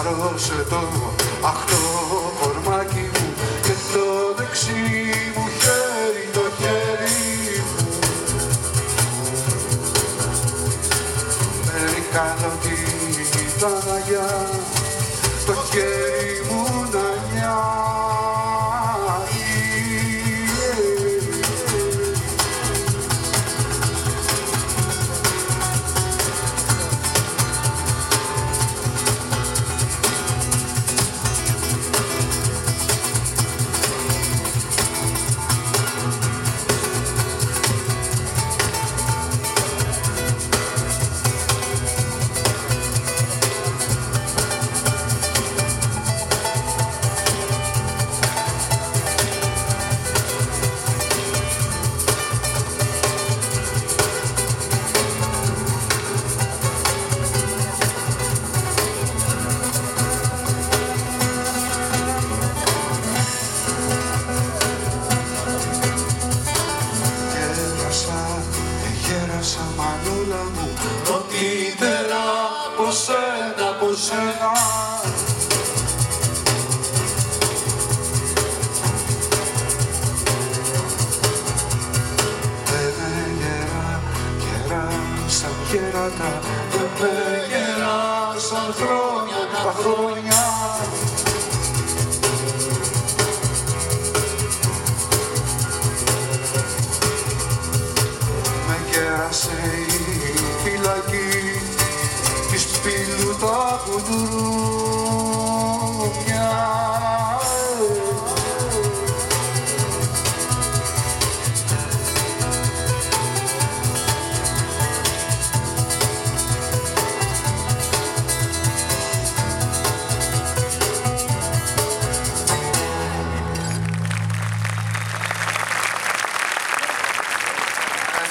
Χάρωσε το αχτό κορμάκι μου και το δεξί μου χέρι, το χέρι μου. Περικάνω την Παναγιά, το χέρι μου να νιάει.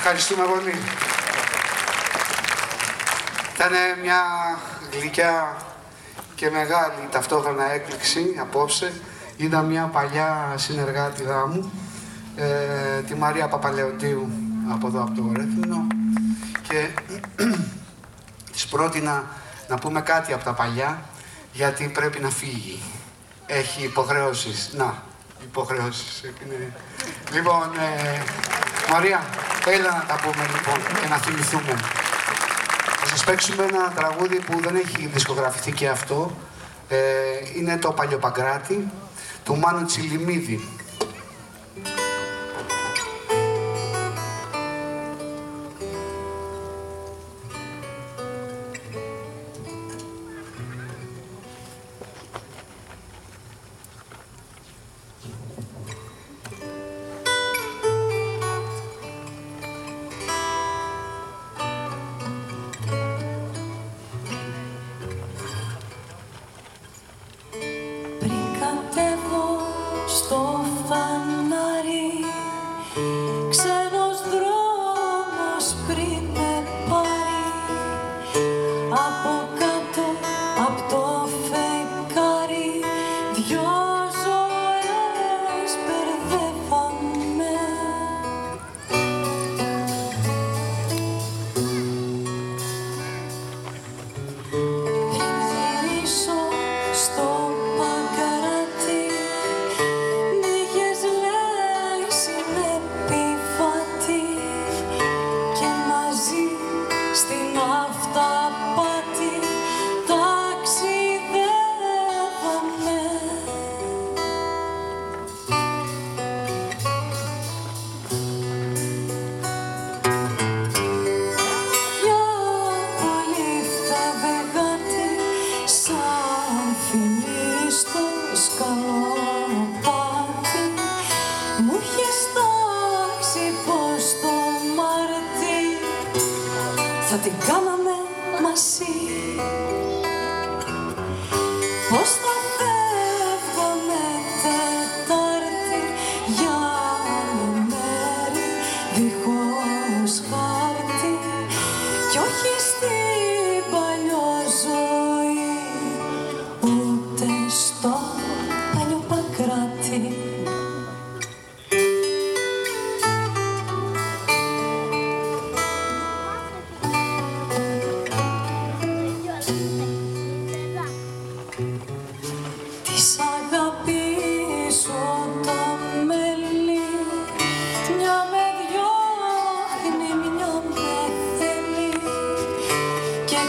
Ευχαριστούμε πολύ. Ήταν μια γλυκιά και μεγάλη ταυτόχρονα έκπληξη απόψε. Είδα μια παλιά συνεργάτηδά μου, τη Μαρία Παπαλεοντίου, από εδώ από το Ρέθυμνο, και της πρότεινα να πούμε κάτι από τα παλιά, γιατί πρέπει να φύγει. Έχει υποχρεώσεις. Να, υποχρεώσεις. Λοιπόν, Μαρία, έλα να τα πούμε λοιπόν και να θυμηθούμε. Θα σας παίξουμε ένα τραγούδι που δεν έχει δισκογραφηθεί και αυτό. Είναι το Παλιοπαγκράτη του Μάνου Τσιλιμίδη.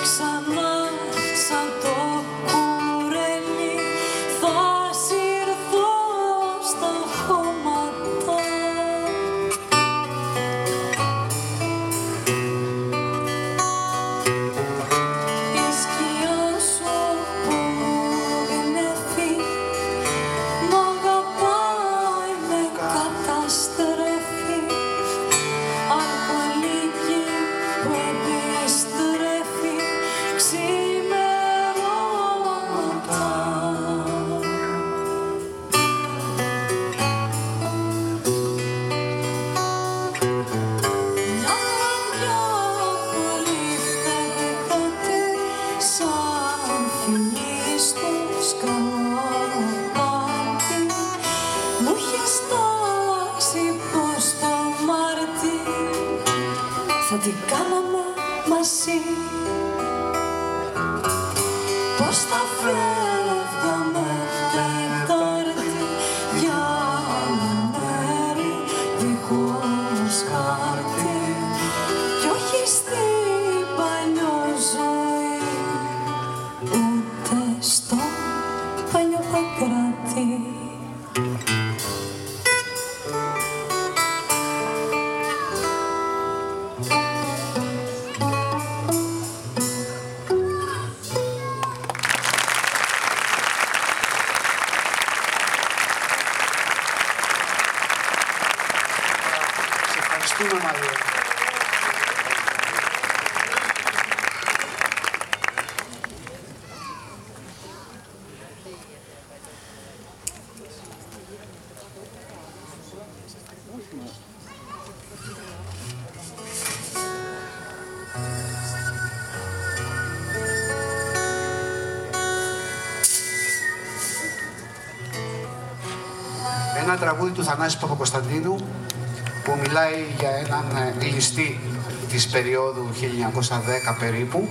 ξανά σαν το κουρέλι θα συρθώ στα χώματα. Η σκιά σου που γνέφει μ' αγαπάει, με καταστρέφει, αλκοολική που επιστρέφει ξημερώματα. Μια βραδιά πολύ φεγγάτε σαν φιλί στο σκαλοπάτι μου είχες τάξει πως το Μάρτι θα την κάναμε μαζί, πως θα φεύγαμε Τετάρτη για άλλο μέρη δίχως χάρτη κι όχι στην παλιό ζωή ούτε στο παλιό Παγκράτη. Σε ευχαριστούμε, Μαρία. Ένα τραγούδι του Θανάση Παπακοσταντίνου που μιλάει για έναν ληστή της περίοδου 1910 περίπου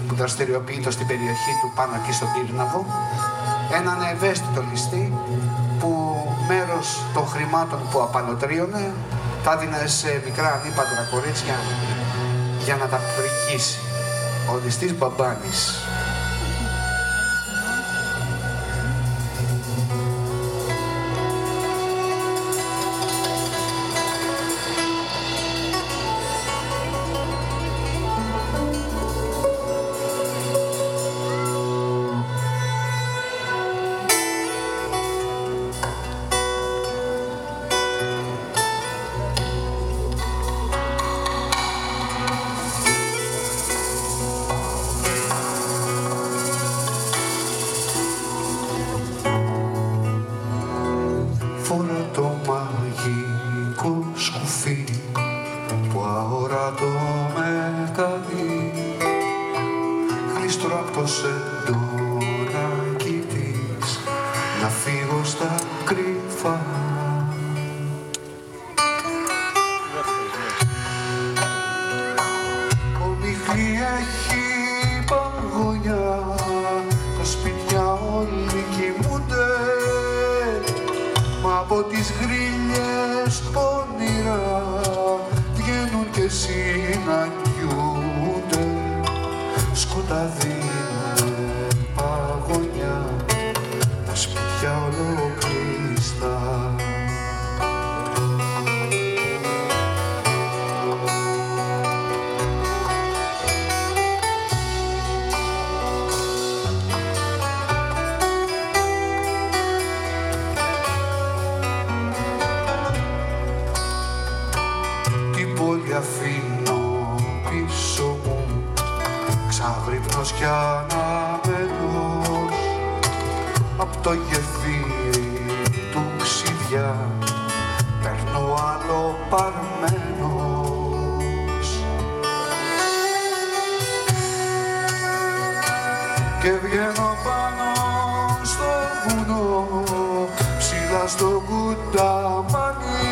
που δραστηριοποιείται στην περιοχή του πάνω εκεί στον Τύρναβο, έναν ευαίσθητο ληστή που μέρος των χρημάτων που απαλωτρίωνε τα έδινε σε μικρά ανήπαντρα κορίτσια για να τα πρικήσει. Ο ληστής Μπαμπάνης. Φορά το μαγικό σκουφί που αόρατο με καλεί, γλίστρο απ' το σεντόνακι της να φύγω στα κρυφά. Ομιχλή έχει παγωνιά, τα σπίτια όλοι κοιμούνται, μα από τις γρίλιες πονηρά βγαίνουν και συναντιούνται. Σκοτάδι είναι παγωνιά, τα σπίτια ολοκλειστά. Αφήνω πίσω μου ξαγρύπνος κι αναμένος απ' το γεφύρι του ξηδιά παίρνω άλλο παρμένος και βγαίνω πάνω στο βουνό ψηλά στο κουταμάνι.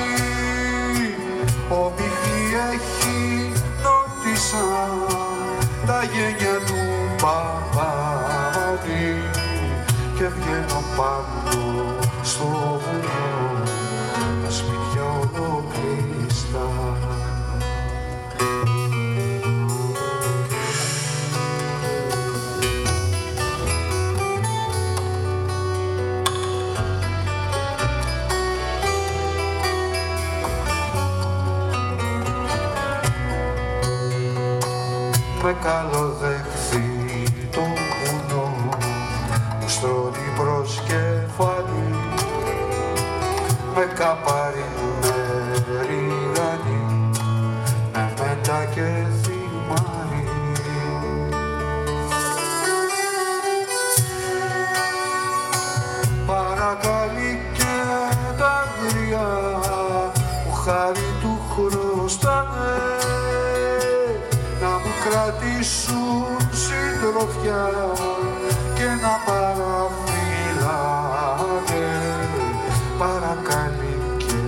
Ομιχλή έχει νότισα τα γένια του Παπαδί και βγαίνω πάνω στο βουνό, τα σπίτια ολοκλειστά. με καλοδεχθεί το βουνό που στρώνει προς κεφάλι, με καπάρι, με ριγανί, με μέτα και θυμάρι. Παρακαλεί και τα αγρία που χάρη του χρωστάνε να μου κρατήσουν συντροφιά και να παραφυλάνε. Παρακαλεί και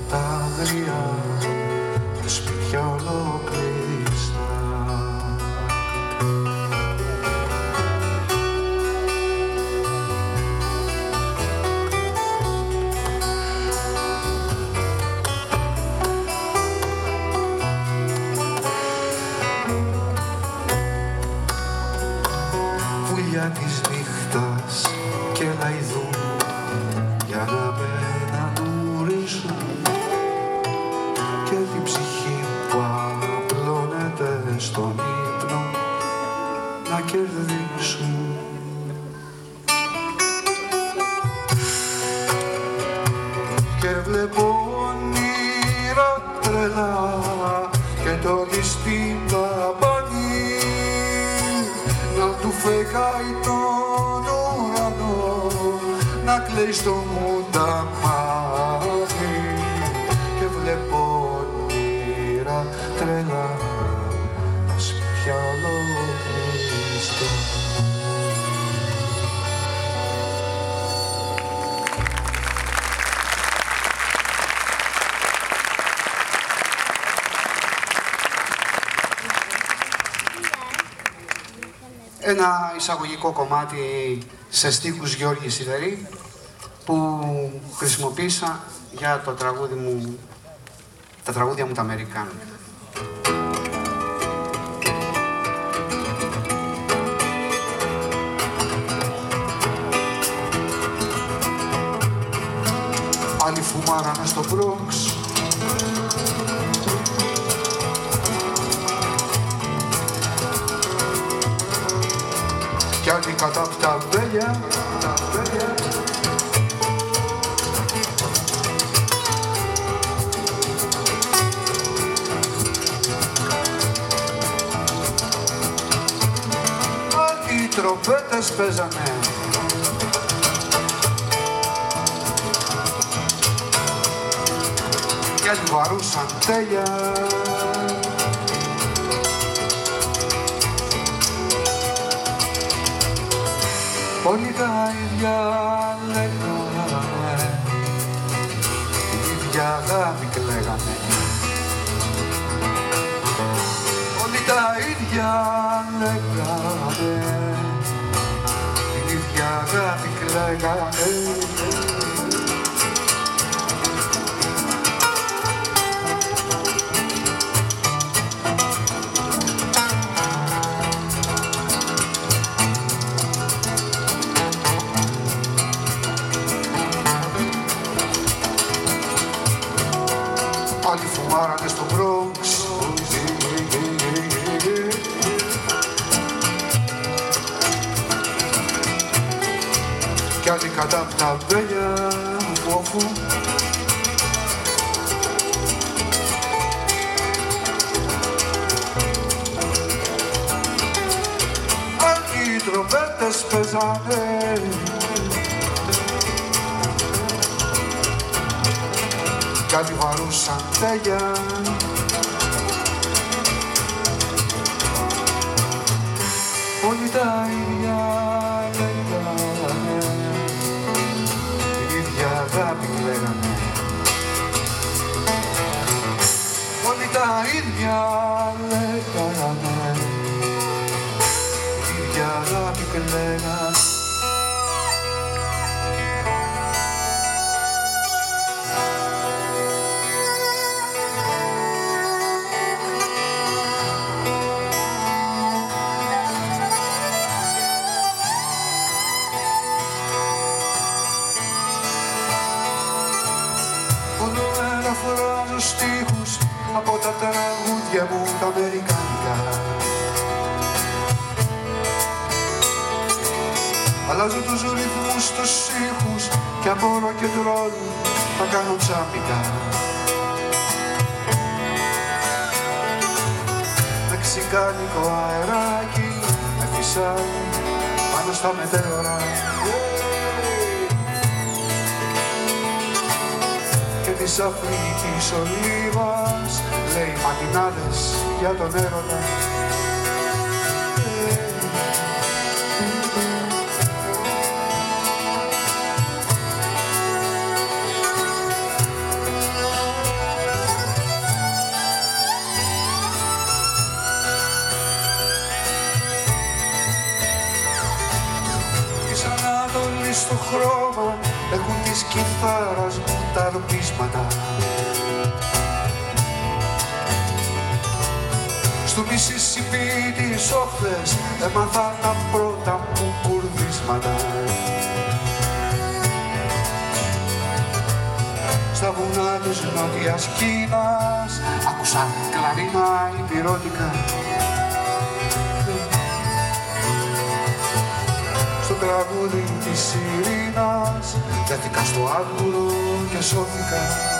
τα αγρία τα σπίτια ολοκλειστά. Βουλιά της νύχτας και λαϊδούν για να με αναγνωρίσουν και την ψυχή που απλώνεται στον ύπνο να κερδίσουν. Και βλέπω όνειρα τρελά και το ληστή ταπανί να του φεγγάει τον ουρανό, να κλαίει στο μουνταμάδι. Και βλέπω όνειρα τρελά, τα σπίτια ολοκλειστά. Ένα εισαγωγικό κομμάτι σε στίχους Γιώργη Σιδερή που χρησιμοποίησα για το τραγούδι μου, τα τραγούδια μου τα αμερικάνικα. Άλλοι φουμάρανε στο Bronx, κι άλλοι κατά απ' τα βέλια, άλλοι τρομπέτες παίζανε, κι άλλοι βαρούσαν τέλεια. Όλοι τα ίδια λέγανε, την ίδια αγάπη κλαίγανε. Όλοι τα ίδια λέγανε, την ίδια αγάπη κλαίγανε. Άλλοι φουμάρανε στο Bronx, κι άλλοι κατά απ' τα βέλια φόφου. Άλλοι τρομπέτες παίζανε, κι άλλοι βαρούσαν τέλεια. Όλοι τα ίδια λέγανε, την ίδια αγάπη λέγανε. Όλοι τα ίδια λέγανε, την ίδια αγάπη λέγανε. Φράζω στίχους από τα τραγούδια μου τα αμερικάνικα. Αλλάζω τους ρυθμούς, τους ήχους και απορώ και τρώνω, τα κάνω τσάμπικα. Μεξικάνικο αεράκι με φυσάει πάνω στα μετέωρα και της Αφρικής ολίβας λέει ματινάδες για τον έρωτα. Στο χρώμα έχουν της κιθάρας μου τα ρπίσματα. Στο Μισισιπί τις όχθες έμαθα τα πρώτα μου κουρδίσματα. Στα βουνά της Νότιας Κίνας άκουσα κλαρίνα υπηρώτικα. Στο τραγούδι της Ειρήνας δέθηκα στο άγγουρο και σώθηκα.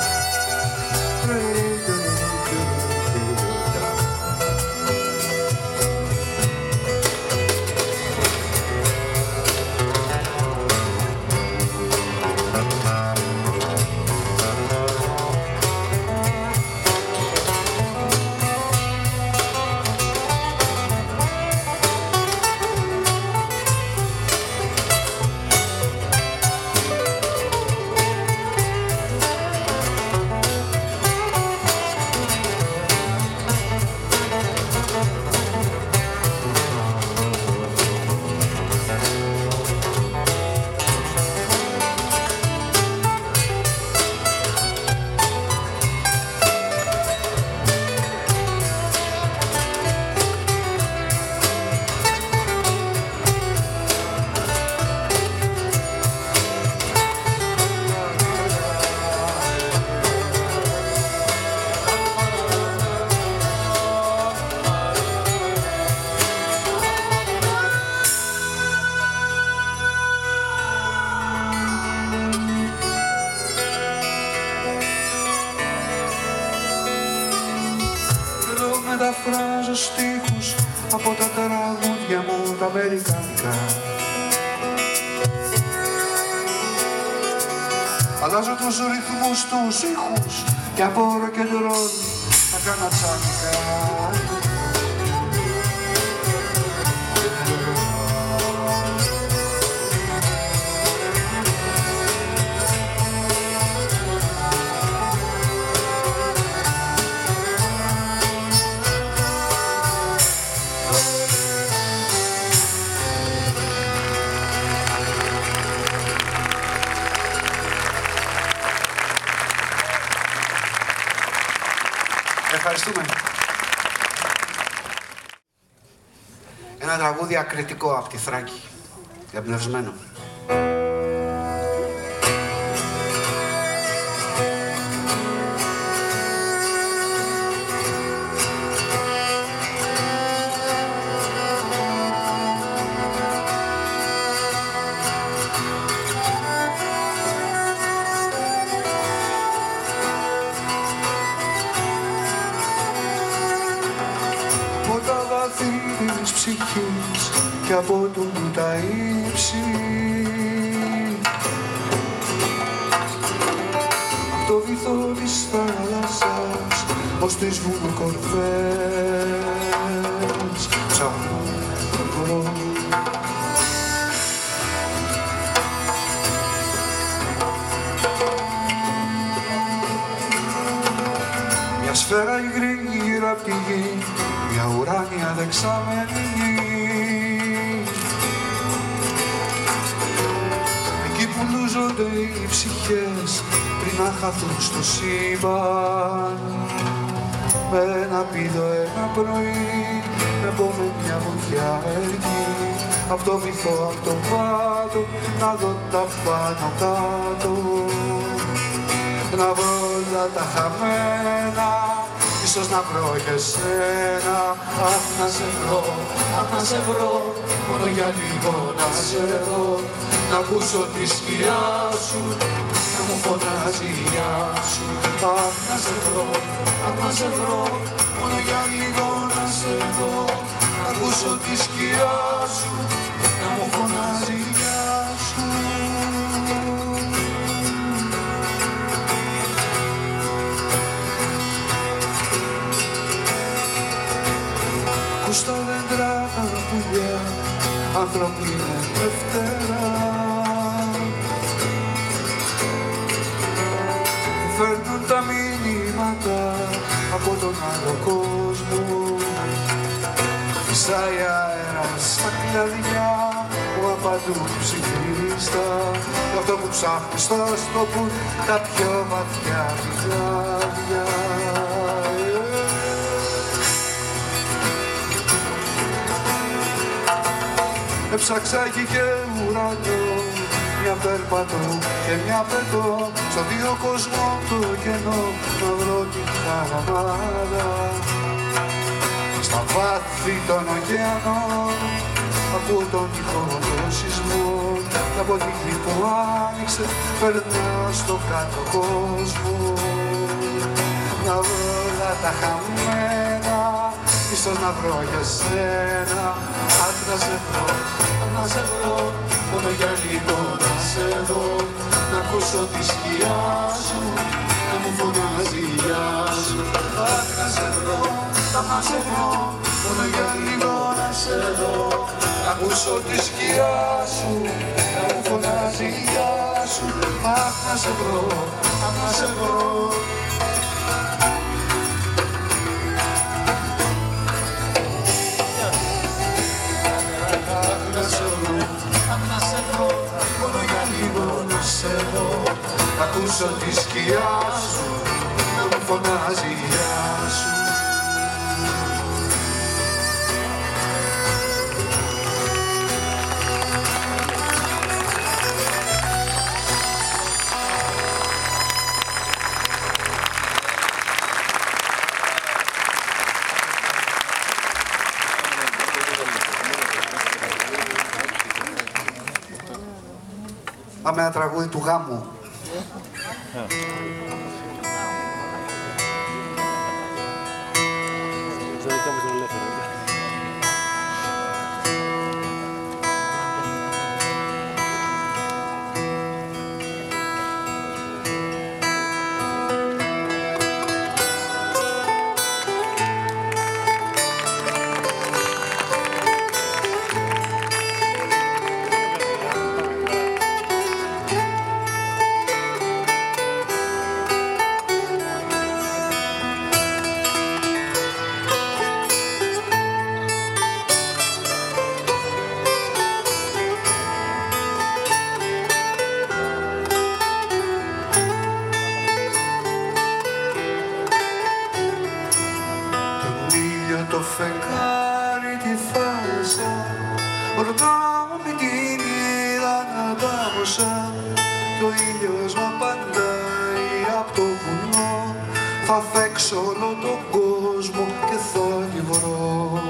Μεταφράζω στίχους από τα τραγούδια μου τα αμερικάνικα. Αλλάζω τους ρυθμούς, τους ήχους και απορώ και τρώνω τα κανατσάνικα. Ευχαριστούμε. Ένα τραγούδι ακριτικό από τη Θράκη, εμπνευσμένο. Της ψυχής και από τον που τα ύψη, απ' το βυθό της θάλασσας ως τις βουνοκορφές ψάχνω το χορό. Μια σφαίρα υγρή γύρω απ' τη γη, μια ουράνια δεξάμενη γη. Εκεί που λούζονται οι ψυχές πριν να χαθούν στο σύμπαν. Με ένα πήδο ένα πρωί, με πόμε μια βουθιά εκεί. Απ' το βυθό, απ' το πάτο, να δω τα πάνω κάτω. Να βρω όλα τα χαμένα της ίσως να βρω και σένα. Αχ, να σε βρω, αχ, να σε βρω, μόνο για λίγο να σε δω, να ακούσω τη σκιά σου, να μου φωνάζει η γεια σου. Αχ, να σε βρω, αχ, να σε βρω, μόνο για λίγο να σε δω, να ακούσω τη σκιά σου, να μου φωνάζει η γεια σου. Στα δέντρα τα πουλιά, άνθρωποι είναι Δευτέρα. Φέρνουν τα μηνύματα από τον άλλο κόσμο. Φυσάει αέρας στα κλαδιά που απαντού ψηφίστα. Αυτό που ψάχνει στο στόπουν τα πιο βαθιά κλάδια. Έψαξα εκεί και ουρανό, μια περπατώ και μια πετώ, στο δύο κόσμο το κενό να βρω την χαραμάδα. Στα βάθη των ωκεανών ακούω τον ήχο των σεισμών, και από τη γη που άνοιξε περνάω στο κάτω κόσμο. Να βρω όλα τα χαμένα, ίσως να βρω για σένα. Αχ, να σε βρω, να σε βρω, μόνο για λίγο να σε δω, να ακούσω τη σκιά σου, να μου φωνάζει η γεια σου. Αχ, να σε βρω, να σε βρω, μόνο για λίγο να σε δω, να ακούσω τη σκιά σου, να μου φωνάζει η γεια σου. Αχ, να σε βρω, να σε βρω. Να ακούσω τη σκιά σου, να μου φωνάζει η γεια σου. Πάμε ένα τραγούδι του γάμου. Το φεγγάρι τη θάλασσα, ρωτάω με την είδα να τάμωσα. Κι ο ήλιος μ' απαντάει απ' το βουνό, θα φέξω όλο τον κόσμο και θα τη βρω.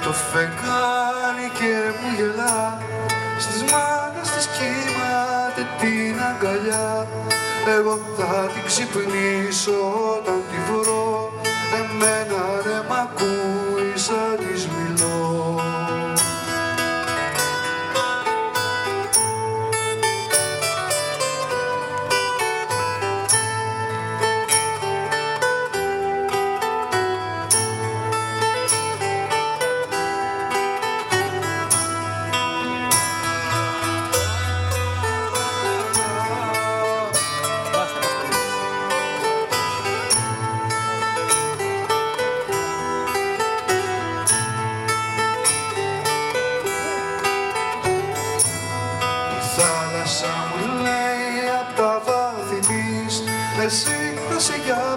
Το φεγγάρι και μου γελά, στις μάνες της κοιμάται την αγκαλιά. Εγώ θα την ξυπνήσω όταν τη βρω, εμένα ρε μ' ακούει σαν της μιλώ. Εσύ θα σε για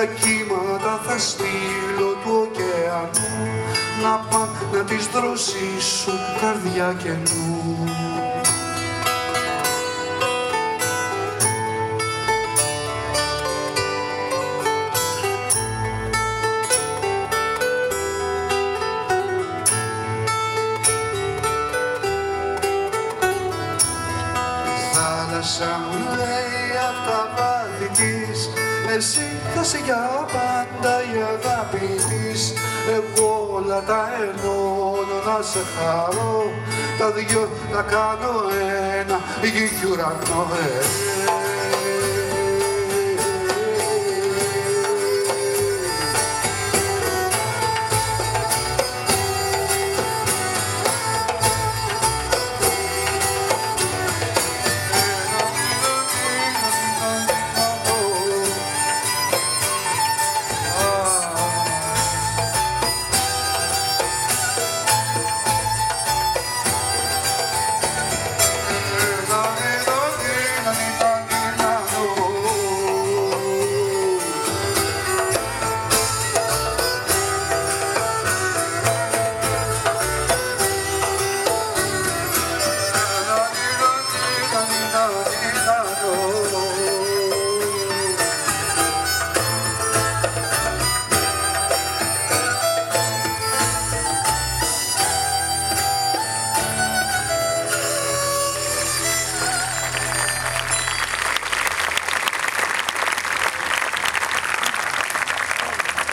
τα κύματα θα στείλω του ωκεανού να πάνε να τις δροσίσουν καρδιά καινού. Θάλασσα μου λέει απ' τα βάθη της, εσύ θα είσαι για πάντα η αγάπη της. Εγώ όλα τα ενώνω να σε χαρώ, τα δυο τα κάνω ένα, γη κι ουρανό.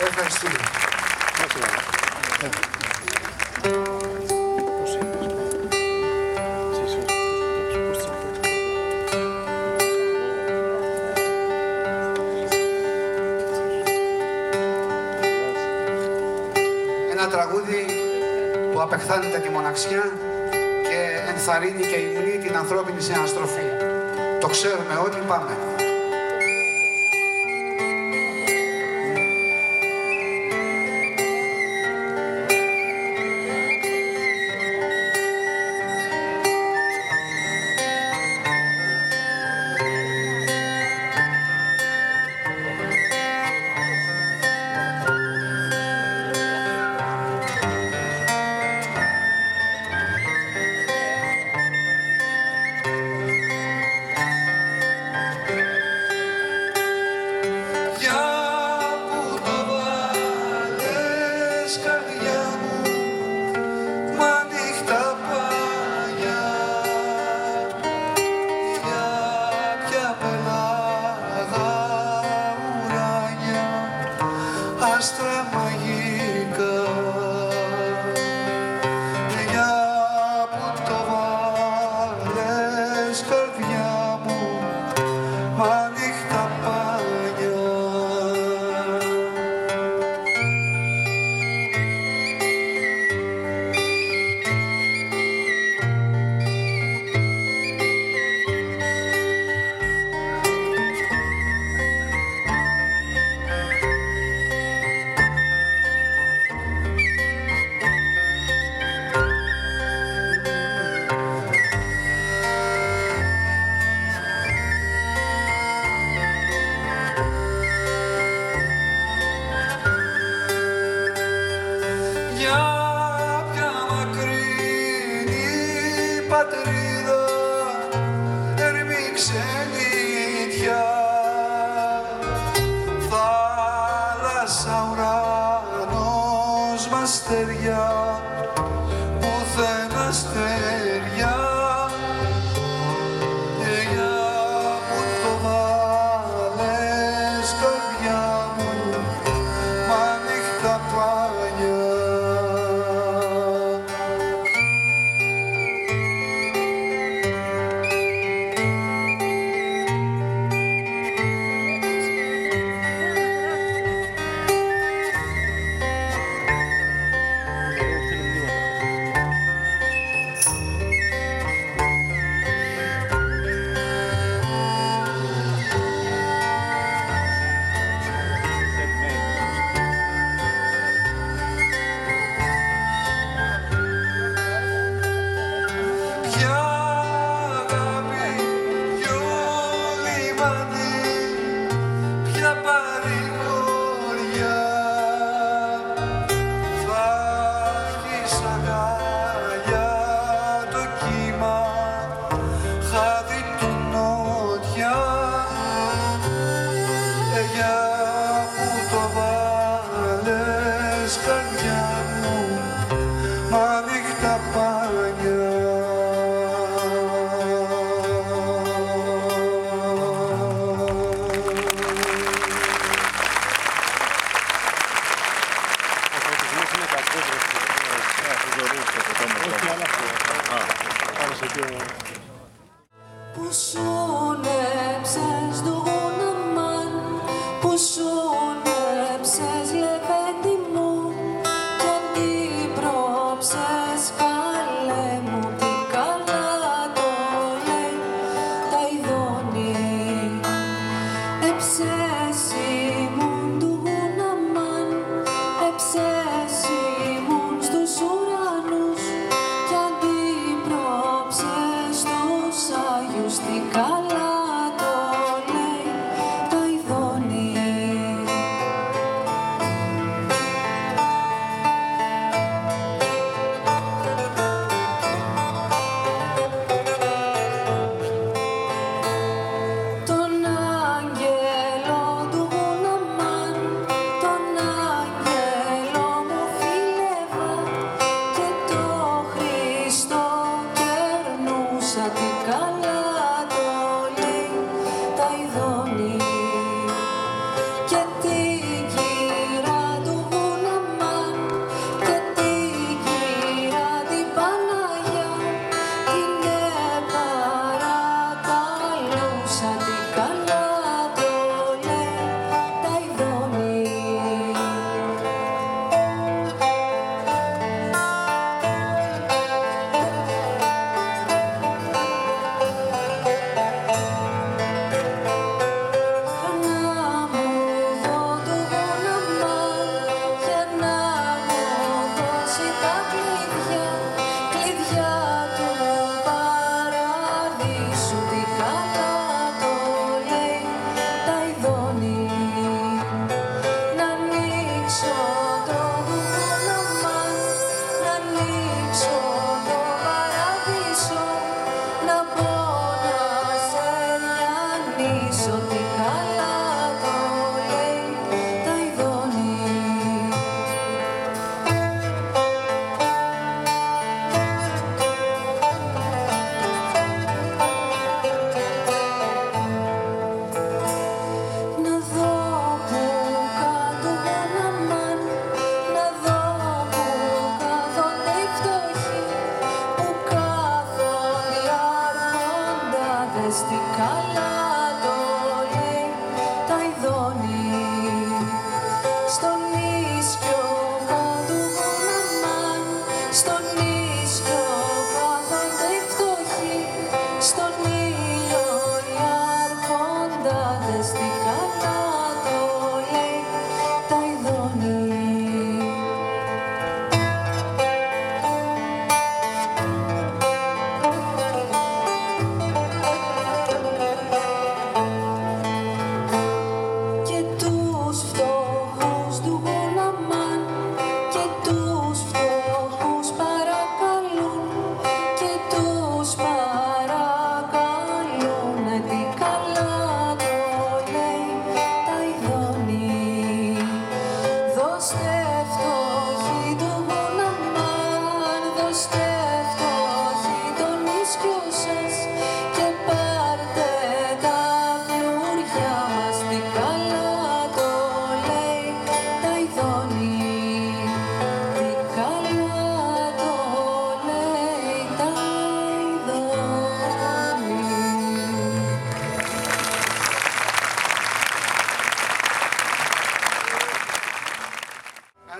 Ευχαριστούμε. Ένα τραγούδι που απεχθάνεται τη μοναξιά και ενθαρρύνει και υμνεί την ανθρώπινη συναστροφή. Το ξέρουμε όλοι, πάμε.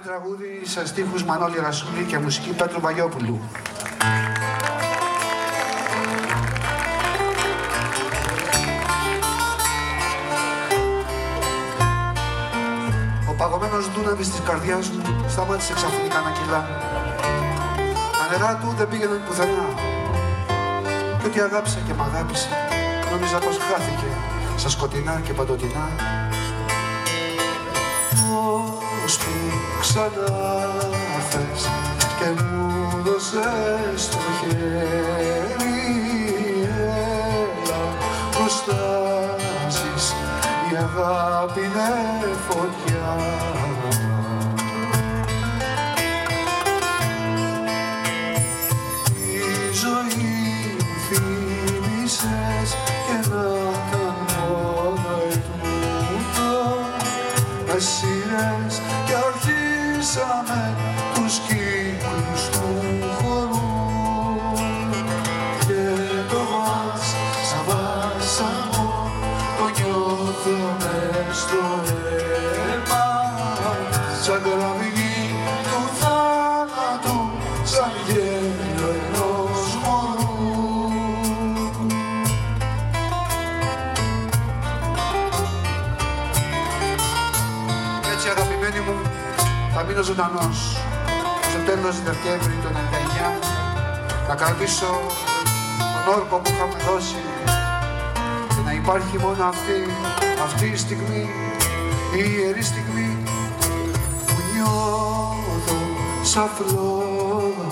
Τραγούδι σε στίχους Μανώλη Ρασούλη και μουσική Πέτρου Βαγιόπουλου. Ο παγωμένος δούναβης της καρδιάς μου σταμάτησε ξαφνικά να κυλά. Τα νερά του δεν πήγαιναν πουθενά. Και ότι αγάπησα και μ' αγάπησε, νόμιζα πως χάθηκε στα σκοτεινά και παντοτινά. Ευτυχώς που ξανάρθες και μου δώσες το χέρι. Έλα που στάσεις, η αγάπη είναι φωτιά. Η ζωή μου θύμισες και να ήταν μόνο ετούτο. Σειρές κι αρχίσαμε τους κύκλους του χορού και το μας σαν βάσανο το νιώθω μες στο αίμα, σαν κραυγή του θάνατου, σαν γέλιο ενός μωρού. Αγαπημένοι μου, θα μείνω ζωντανός στο τέλος Δεκέμβρη του 1999, να κρατήσω τον όρκο που είχαμε δώσει και να υπάρχει μόνο αυτή η στιγμή, η ιερή στιγμή που νιώθω σαν φλόγα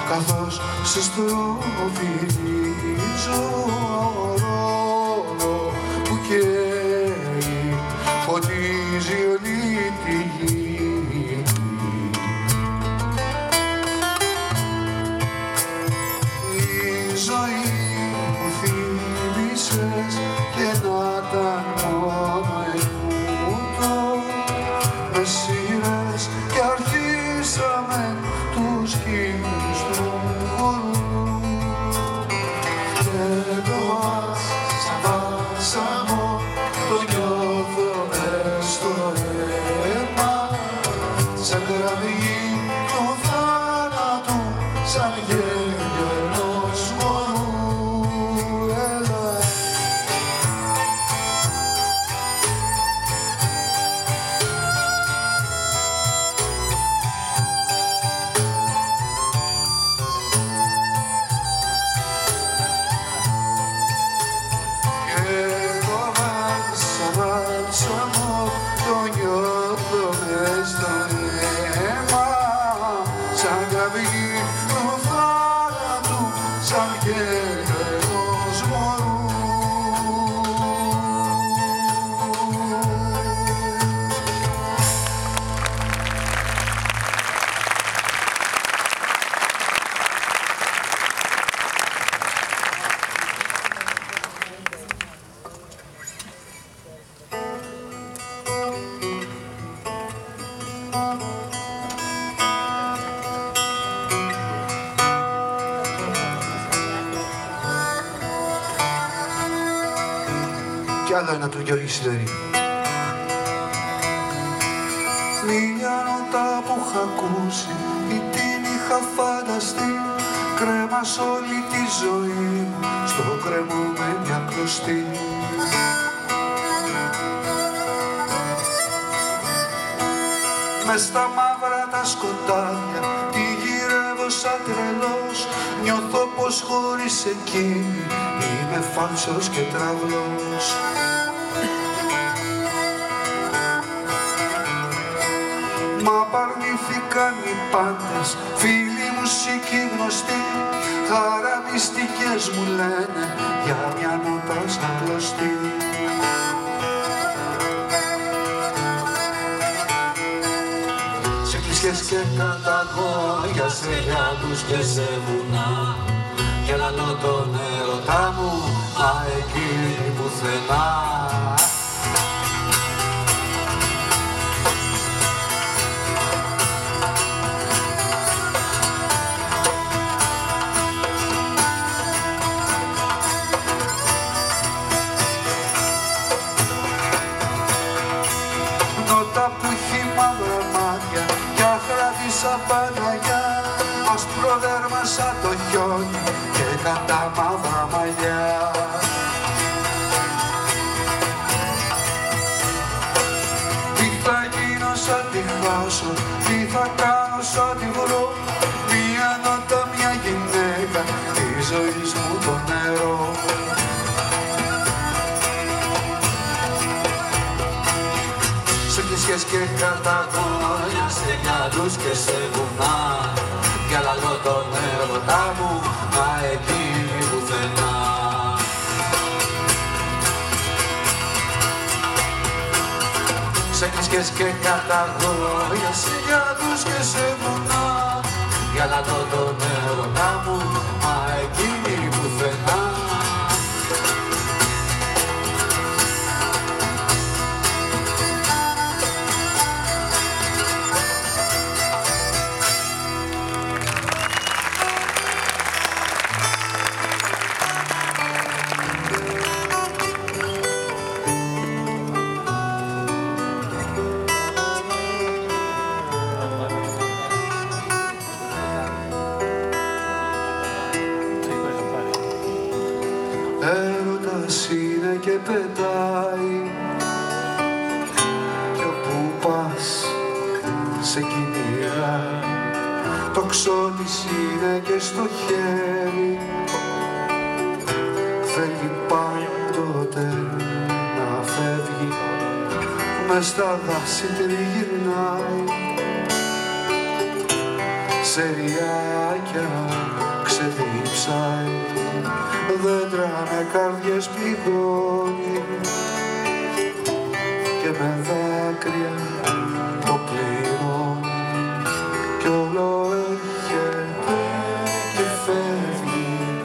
καθώς σε στροφιλίζω ρόλο που καίει, φωτίζει όλη τη γη. Η ζωή που θύμισες και να ήταν μόνο ετούτο, με σειρές κι αρχίσαμε τους κύκλους του χορού και το μας σαν βάσανο το νιώθω μες στο αίμα, σαν κραυγή του θάνατου, σαν γέλιο ενός μωρού. Έλα. Και το βάσανο το νιώθω μες στο αίμα, σαν κραυγή του θάνατου, σαν γέλιο ενός μωρού. Κι άλλο ένα του Γιώργη Σιδερή. Μια νότα που είχα ακούσει ή την είχα φανταστεί, κρέμας όλη τη ζωή μου στο κρέμο με μια κλωστή. Μες στα μαύρα τα σκοτάδια τη γυρεύω σαν τρελός, νιώθω πως χωρίς εκείνη είμαι φάλσος και τραυλός. Μ' απαρνήθηκαν οι πάντες, φίλοι, μουσικοί γνωστοί, χαραμιστικές μου λένε για μια νότα σαν κλωστή. Σε κλεισιές και καταγόρια, σε γάτους και σε βουνά, κι έναν τον έρωτά μου, μα εκείνη πουθενά. Νότα που έχει μαύρα μάτια κι άχρα της Παναγιά, άσπρο δέρμα σαν το χιόνι και κατά μαύρα μαλλιά. Τι θα γίνω σαν τη χάσω, τι θα κάνω σαν τη βρω, μια νότα, μια γυναίκα, τη ζωής μου το νερό. Σε κλεισιές και τα δόλια σε γυαλούς και σε βουνά κι αλλαγώ τον έρωτά μου, μα εκεί πουθενά. Σε κλίσκες και καταγόρια, σε γυαλούς και σε βουνά κι αλλαγώ τον έρωτά μου, μα εκεί πουθενά. Έρωτας είναι και πετάει κι όπου πας σε κυνηγάει. Τοξότης είναι και στο χέρι, θέλει πάντοτε να φεύγει, μες στα δάση τριγυρνάει, σε ριάκια ξεδίψάει, δέντρα με καρδιές πληγώνει και με δάκρυα το πληρώνει κι όλο έρχεται και φεύγει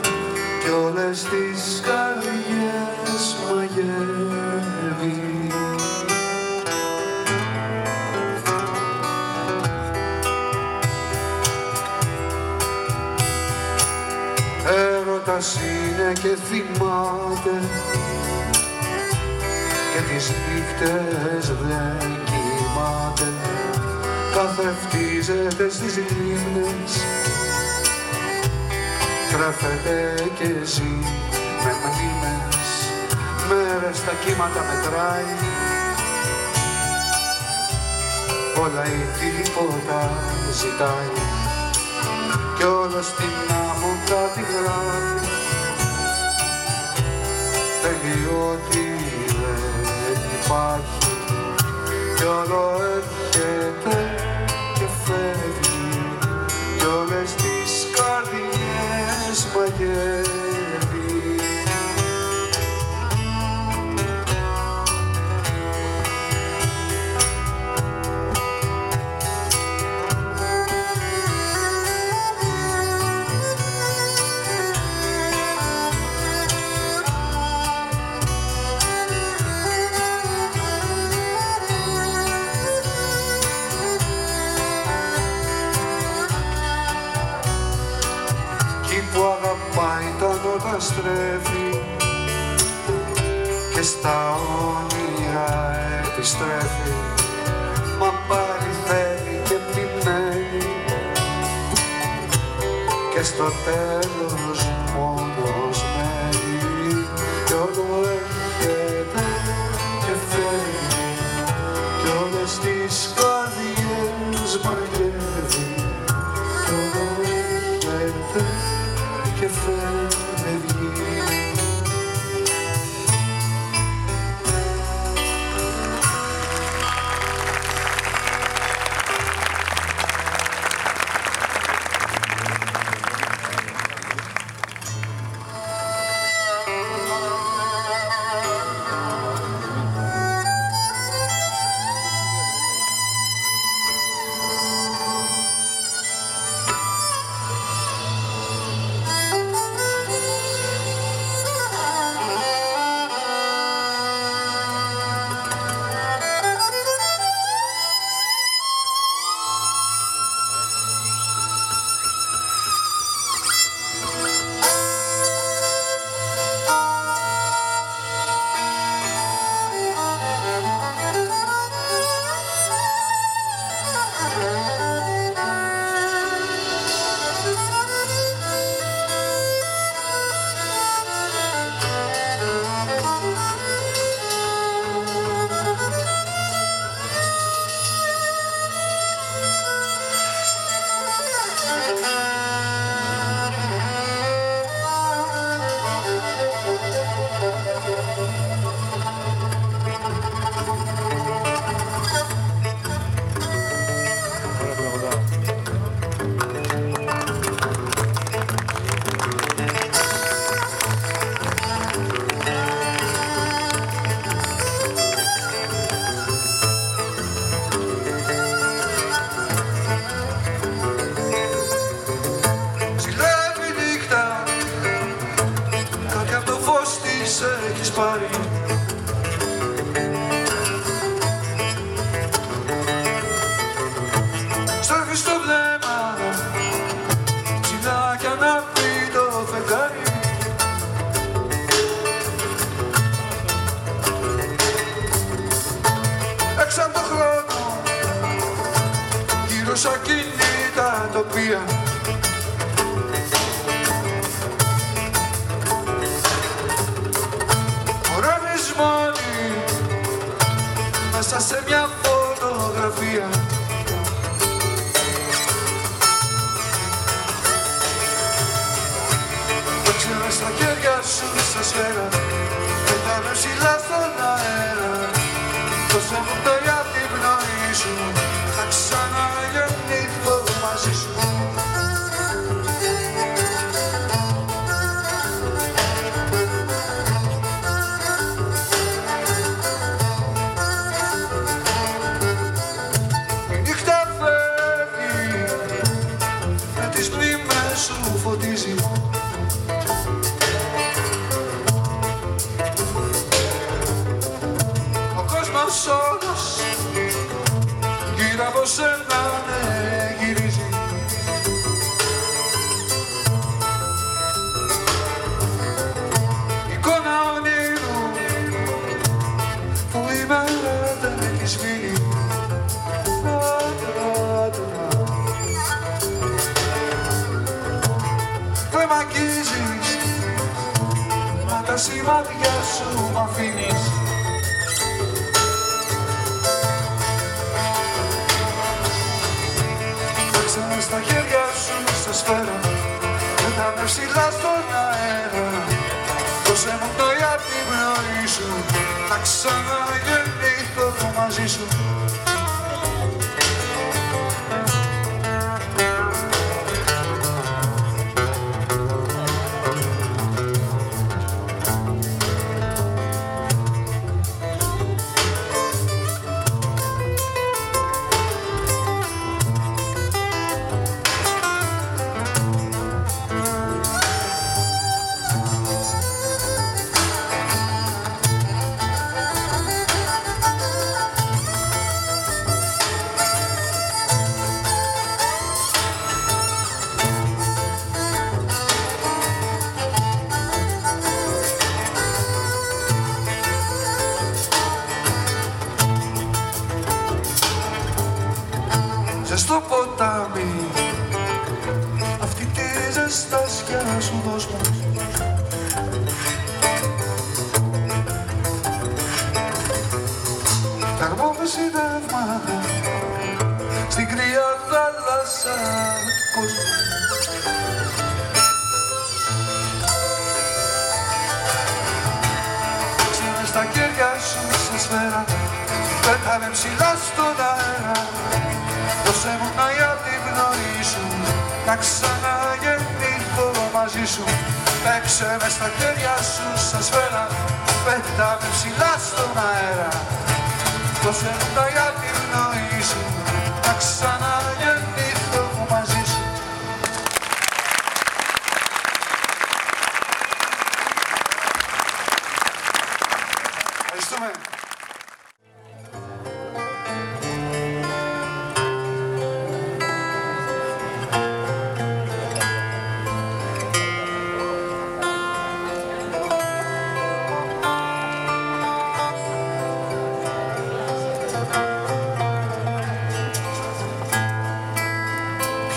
κι όλες τις καρδιές μαγεύει. Έρωτας είναι και θυμάται και τις νύχτες δεν κοιμάται, καθρεφτίζεται στις λίμνες, τρέφεται και ζει με μνήμες, μέρες στα κύματα μετράει, όλα ή τίποτα ζητάει κι όλο στην άμμο κάτι γράφει, θέλει ό,τι δεν υπάρχει κι όλο έρχεται και φεύγει κι όλες τις καρδιές μαγεύει. Που αγαπάει τα νότα στρέφει και στα όνειρα επιστρέφει, μα πάλι θέλει και επιμένει και στο τέλος μόνος μένει κι όλο έρχεται και φεύγει κι όλες τις καρδιές μαγεύει κι όλο έρχεται και φεύγει. Γύρω σ' ακίνητα τοπία Ορώνεις μόνη μέσα σε μια φωτογραφία Το ξέρω στα χέρια σου σε σφαίρα πετάμε ψηλά στον αέρα Δώσε μου το για την πνοή σου θα ξαναγεννηθώ μαζί σου Η νύχτα φεύγει με τις μνήμες σου φωτίζει Ο κόσμος όλος γύρω από σένα γυρίζει Εικόνα ονείρου που η μέρα δεν έχει σβήνει Δεν μ' αγγίζεις μα τα σημάδια σου μ' αφήνεις Στα χέρια σου σε σφαίρα πετάμε ψηλά στον αέρα Δώσε μου το για την πνοή σου να ξαναγεννηθώ μαζί σου Στο ποτάμι αυτή τη ζεστασιά σου δώσ' μου Καρμό με συνεύματα στην κρύα θάλασσα του κόσμου Ξύνε στα χέρια σου σε σφαίρα πέτανε ψηλά στον αέρα Δώσε μου να για την πνοή σου να ξαναγεννηθώ μαζί σου Παίξε μες στα χέρια σου σαν σφαίρα πετάμε ψηλά στον αέρα Δώσε μου να για την πνοή σου να ξαναγεννηθώ μαζί σου Ευχαριστούμε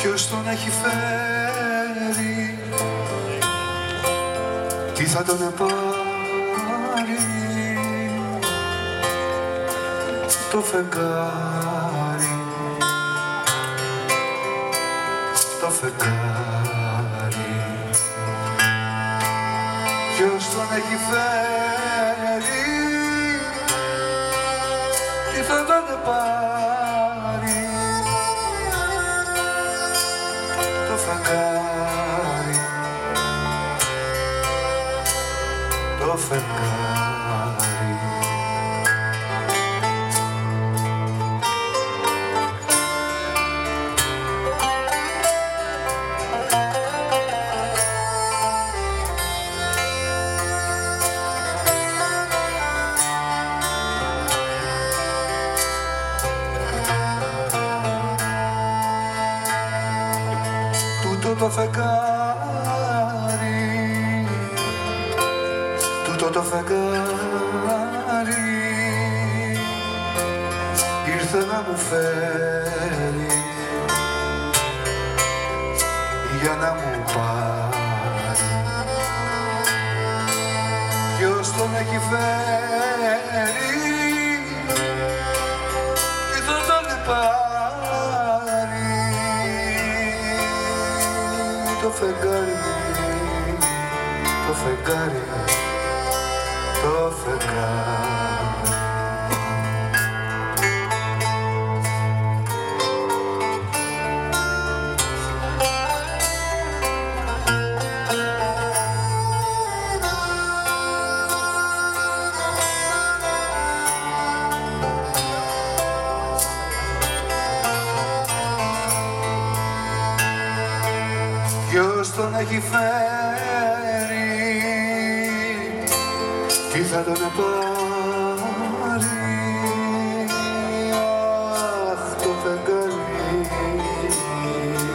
Ποιος τον έχει φέρει, τι θα τον πάρει το φεγγάρι, το φεγγάρι. Ποιος τον έχει φέρει, τι θα τον πάρει το φεγγάρι, το φεγγάρι. Το φεγγάρι, τούτο το φεγγάρι ήρθε να μου φέρει φέρει, τι θα τον πάρει το φεγγάρι, το φεγγάρι, το φεγγάρι. Ποιος τον έχει φέρει, τι θα τον πάρει, αχ το φεγγάρι,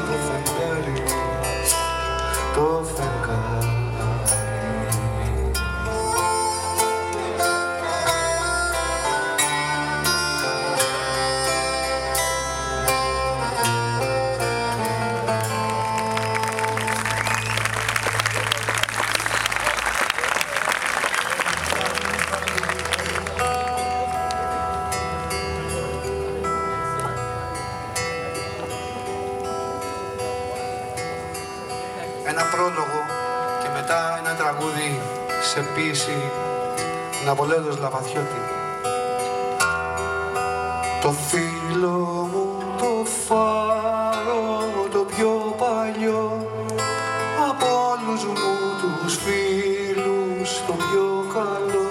το φεγγάρι, το φεγγάρι. Ένα πρόλογο και μετά ένα τραγούδι σε ποίηση Ναπολέοντος Λαπαθιώτη. Το φίλο μου το φάρο, το πιο παλιό από όλους μου τους φίλους, το πιο καλό,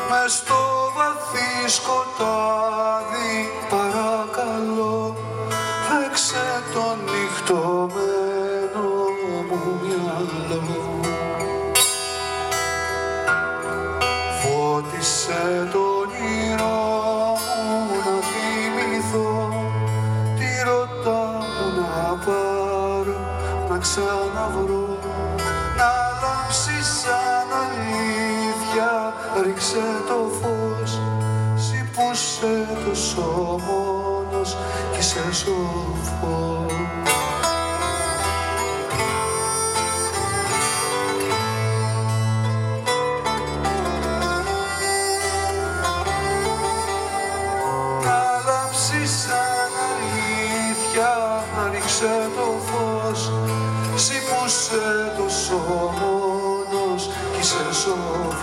μες στο βαθύ σκοτάδι παρακαλώ, φέξε το νυχτωμένο μου μυαλό. Φώτισε το όνειρό μου να θυμηθώ, τη ρωτά μου να πάρω, να ξαναβρω, να λάμψει σαν αλήθεια, ρίξε το φως, συ που είσαι τόσο μόνος κι είσαι σοφός. Ρίξε το φως, συ που είσαι τόσο μόνος κι είσαι σοφός.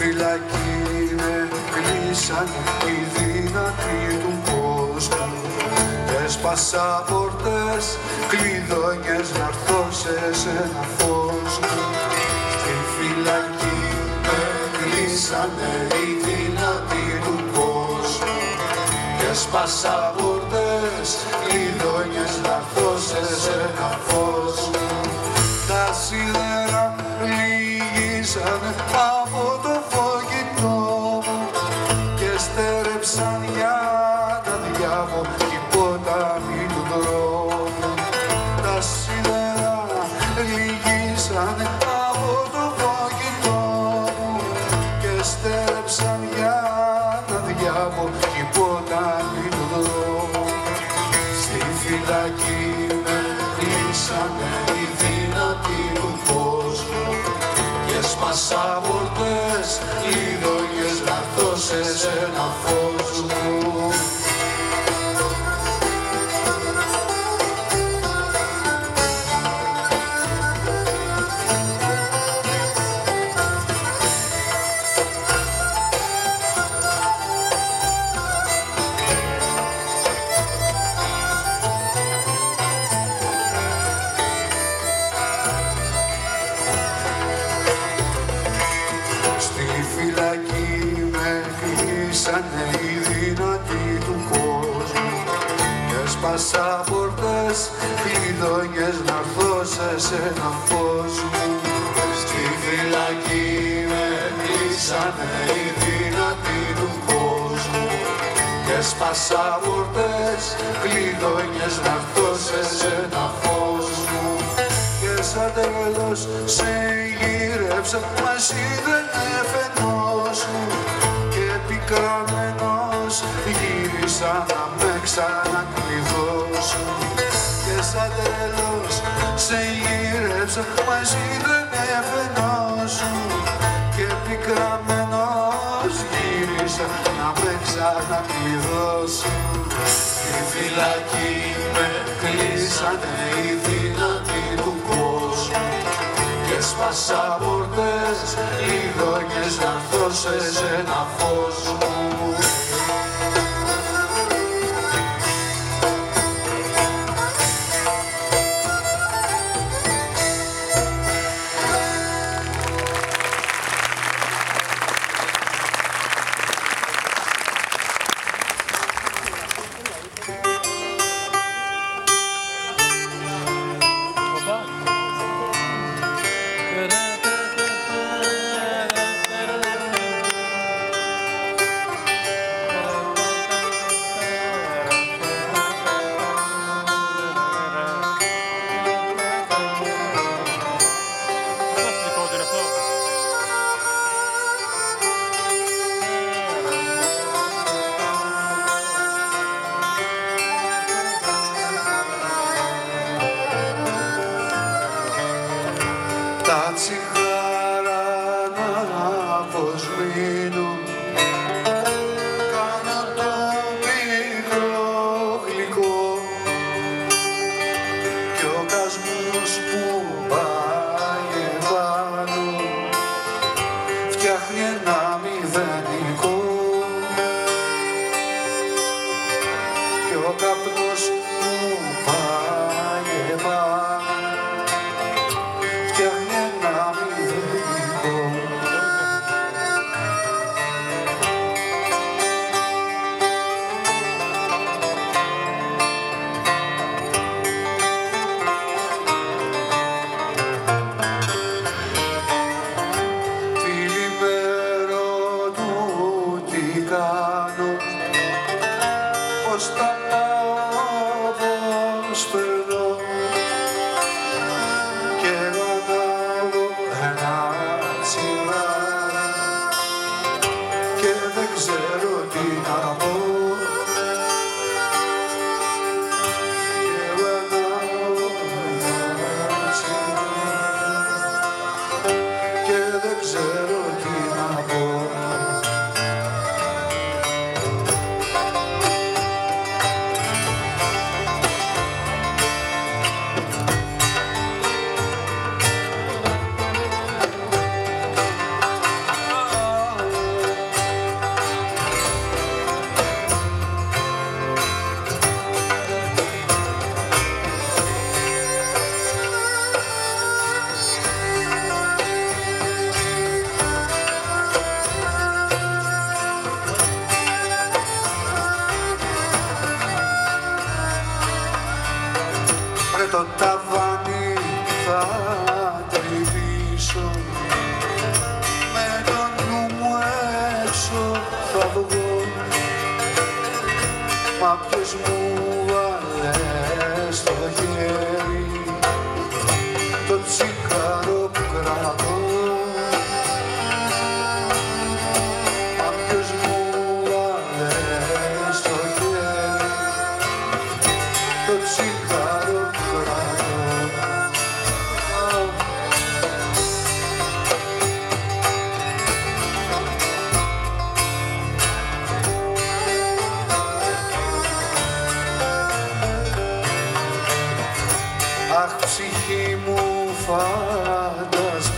Φυλακή με κλείσαν οι δυνατοί του κόσμου, έσπασα πόρτες, κλειδώνιες να έρθω σε σένα φως μου. Στη φυλακή με κλείσανε οι δυνατοί του κόσμου, έσπασα πόρτες, κλειδώνιες να έρθω σε σένα φως μου. Τα σίδερα λυγίσανε από το φαγητό μου και στέρεψαν για τα διάβο οι ποτάμοι του δρόμου. Τα σίδερα λυγίσανε από το φαγητό μου και στέρεψαν για τα διάβο οι ποτάμοι του δρόμου. Στη φυλακή με κλείσανε οι δυνατοί του κόσμου και έσπασα πόρτες, κλειδώνιες να έρθω σε σένα φως μου. Φυλακή με κλείσανε οι δυνατοί του κόσμου και έσπασα πόρτες, κλειδώνιες να έρθω σε σένα φως μου. φυλακή με κλείσανε οι δυνατοί του κόσμου και σπάσα πόρτες, κλειδώνιες να έρθω σε ένα φως μου και σαν τρελός σε γύρεψα, μαζί δεν έφαινος μου και πικραμένος γύρισα να με ξανακλειδώσω και σαν τρελός σε γύρεψα, μαζί δεν έφαινος μου και πικραμένος γύρισα να με ξανακλειδώσω. Στη φυλακή με κλείσανε οι δυνατοί του κόσμου και σπάσα πόρτες, κλειδώνιες να έρθω σε ένα φως μου. Τα τσιγάρα να αποσβήνουν, κάνω το μικρό γλυκό κι ο κασμός που πάει επάνω φτιάχνει ένα μηδενικό κι ο καπνός που πάει επάνω φτιάχνει ένα μηδενικό. Φίλοι με ρωτούν τι κάνω, πώς τα πάω, πώς περνώ και εγώ ανάβω ένα τσιγάρο και δεν ξέρω τι να πω και εγώ ανάβω ένα τσιγάρο και δεν ξέρω τι να πω. Ρε το ταβάνι θα τρυπήσω, με το νου μου έξω θα βγω, μα ποιος μου βάλε στο χέρι το τσιγάρο που κρατώ, μα ποιος μου βάλε στο χέρι το τσιγάρο που κρατώ. Αχ, ψυχή μου φαντασμένη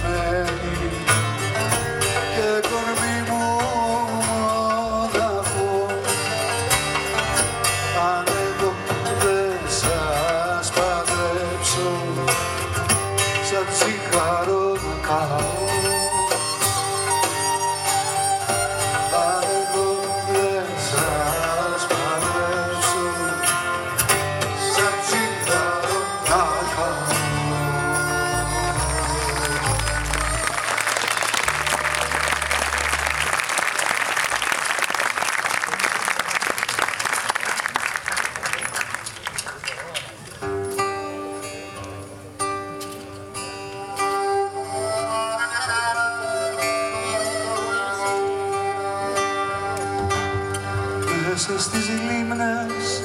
μέσα στις λίμνες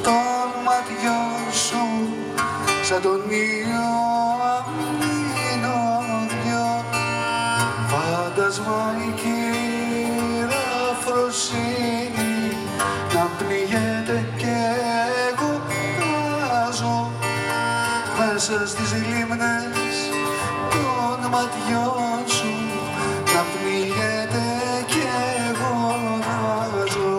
των ματιών σου σαν τον ήλιο αμήνωδιο φάντασμα η κυραφροσύνη να πνιγέται και εγώ να ζω μέσα στις λίμνες των ματιών σου να πνιγέται και εγώ να ζω.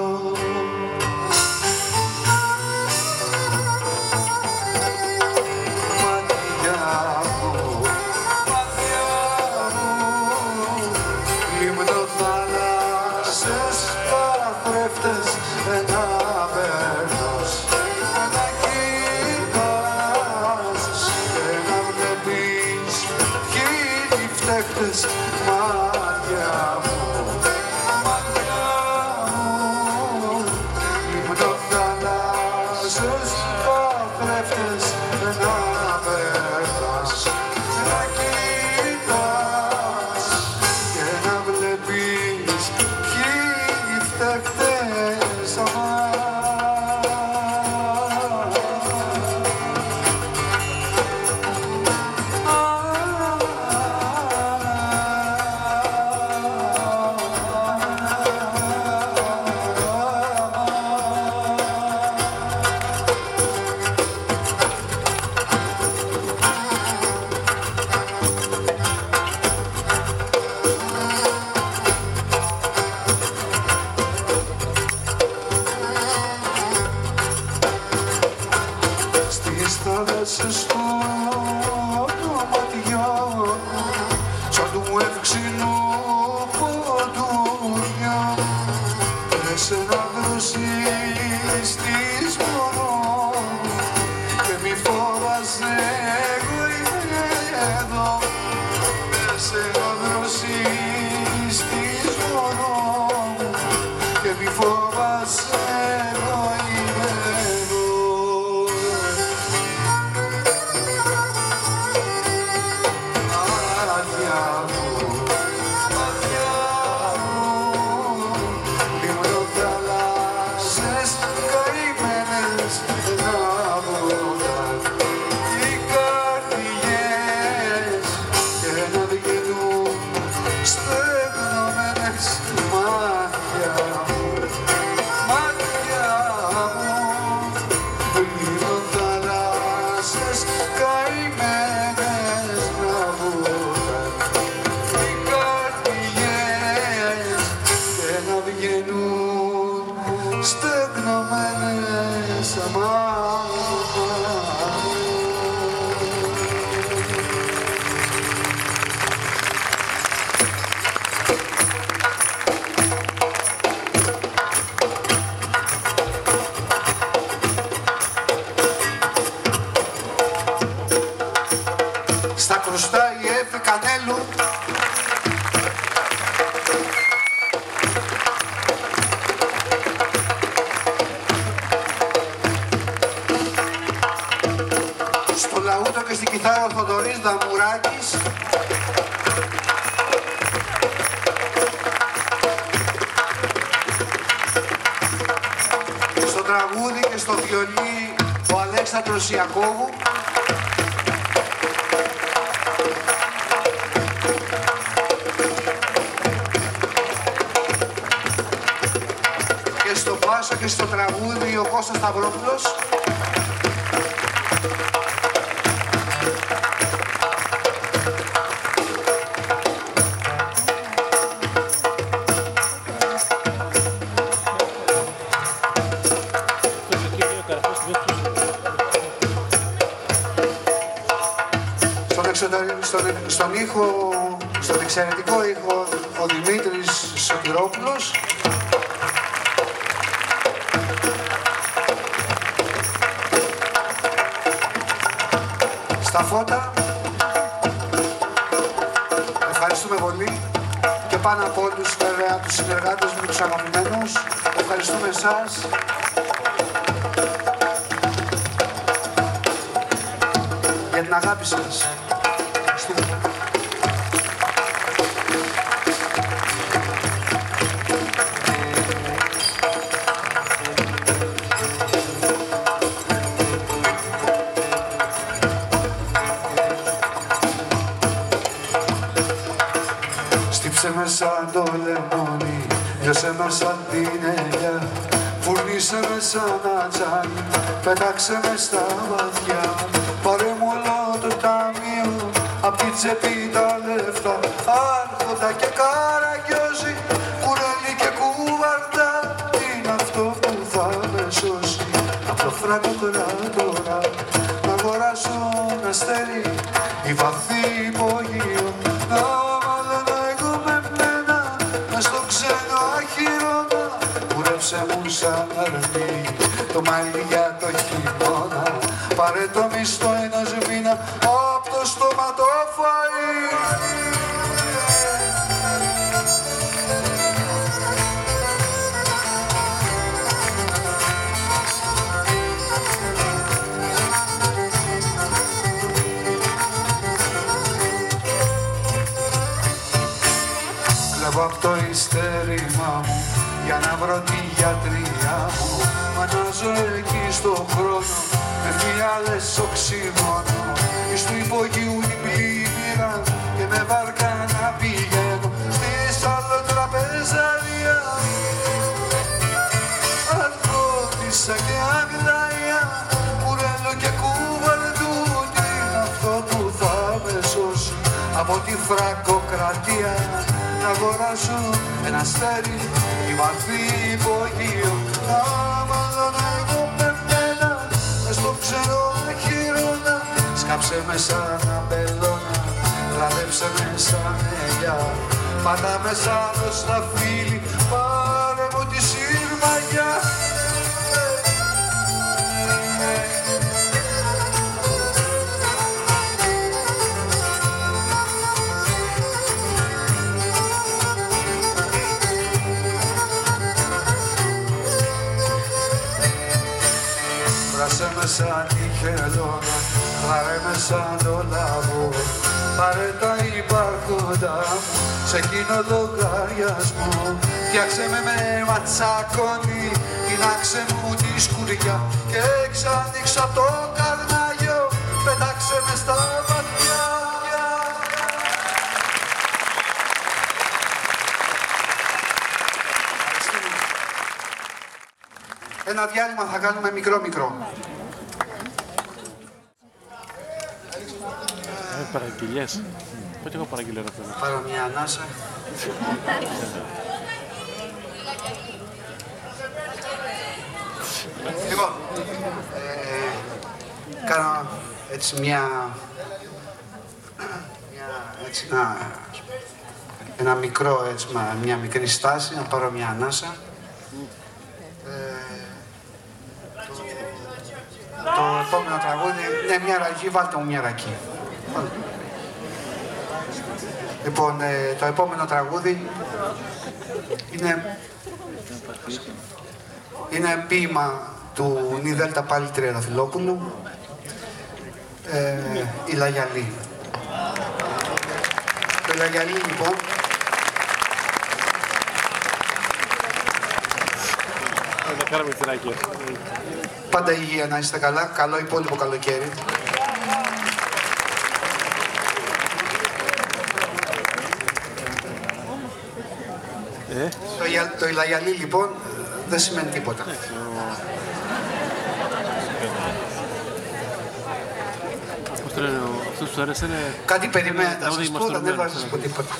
Λιμνοθάλασσες καθρέφτες ένα πέρνος να κοιτάς και να βλέπεις ποιοι είναι οι φταίχτες μάτια μου, μάτια μου. Λιμνοθάλασσες καθρέφτες ένα πέρνος να κοιτάς και να βλέπεις ποιοι οι φταίχτες αμά. Στις θάλασσες των ματιών σαν του ευξηνού ποντούνια πες να δροσείς της μωρό και μη φόβασαι εγώ είμαι εδώ πες να δροσείς της μωρό και μη φόβασαι εγώ είμαι εδώ. Λιμνοθάλασσες καημένες να βουτάν οι καρδιές και να βγαίνουν στεγνωμένες μάτια μου, μάτια μου. Λιμνοθάλασσες καημένες να βουτάν οι καρδιές και να βγαίνουν στεγνωμένες μάτια. Στα κρουστά η Εύη Κανέλου στο λαούτο και στην κιθάρα ο Θοδωρής Δαμουράκης στο τραγούδι και στο βιολί ο Αλέξανδρος Ιακώβου και στο μπάσο και στο τραγούδι ο Κώστας Σταυρόπουλος. Στον ήχο, στον εξαιρετικό ήχο ο Δημήτρης Σωτηρόπουλος. Στα φώτα ευχαριστούμε πολύ και πάνω από όλους βέβαια τους συνεργάτες μου, τους αγαπημένους. Ευχαριστούμε εσάς. Για την αγάπη σας. Σκάψε μέσα την ελιά, φουρνίσε με σαν ατσάλι, πέταξε με στα βαθιά. Πάρε μου όλο το ταμείο, απ' την τσέπη τα λεφτά, άρχοντα και καραγκιόζη, κουρέλι και κουβαρτά. Είναι αυτό που θα με σώσει, απ' το φραγκοκράτορα, να αγοράσω ένα αστέρι ή βαθύ υπόγειο. Κούρεψε μου σαν αρνί το μαλλί για το χειμώνα. Πάρε το μισθό ενός μήνα απ' το στόμα το φαΐ. Κλέβω απ' το υστέρημά μου για να βρω τη γιατριά μου. Μανάζω εκεί στον χρόνο με φιάλες οξυμόνο. Εις του υπογείου την πλημμύρα και με βάρκα να πηγαίνω στη σαλοτραπεζαρία. Αρκώτησα και Αγλαία, κουρέλο και κουβαρδούτι. Είναι αυτό που θα με σώσει από τη φραγκοκρατία, να αγοράσω ένα αστέρι ή βαθύ υπογείο. Άμα δεν εγώ πεμένα μες στο ξερό χείρονα. Σκάψε με σαν αμπελώνα, τραβέψε με σαν ελιά. Πάτα με σαν το σταφύλι, πάρε μου τη σύρμαγιά. Βράσε με σαν τη χελώνα, χάρε με σαν το λαβό. Πάρε τα υπάρχοντα μου σε εκείνο λογαριασμό. Φτιάξε με ματσακόνι, τεινάξε μου τη σκουριά και ξανοίξω απ' το καρνάγιο, πετάξε με στα βαθιά. Ένα διάλειμμα θα κάνουμε μικρό. Παραγγελιές. Πότε έχω παραγγελία αυτό. Πάρω μια ανάσα. Λοιπόν, κάνω έτσι ένα μικρό, έτσι, μια μικρή στάση, να πάρω μια ανάσα. Το επόμενο τραγούδι, ναι, μια ρακή, βάλτε μου μια ρακή. Λοιπόν, το επόμενο τραγούδι είναι ποίημα του Νιδέλτα πάλι Τριανταφυλόπουλου, η Λαγιαλή. Το Λαγιαλή, λοιπόν, να κάνουμε φυράκι. πάντα υγεία, να είστε καλά, καλό υπόλοιπο καλοκαίρι. Το Ηλαγιαλή, λοιπόν, δεν σημαίνει τίποτα. Πώς το λένε, αυτός που σου άρεσε είναι... Κάτι περιμένετε, θα σας πω, δεν έβαζες από τίποτα.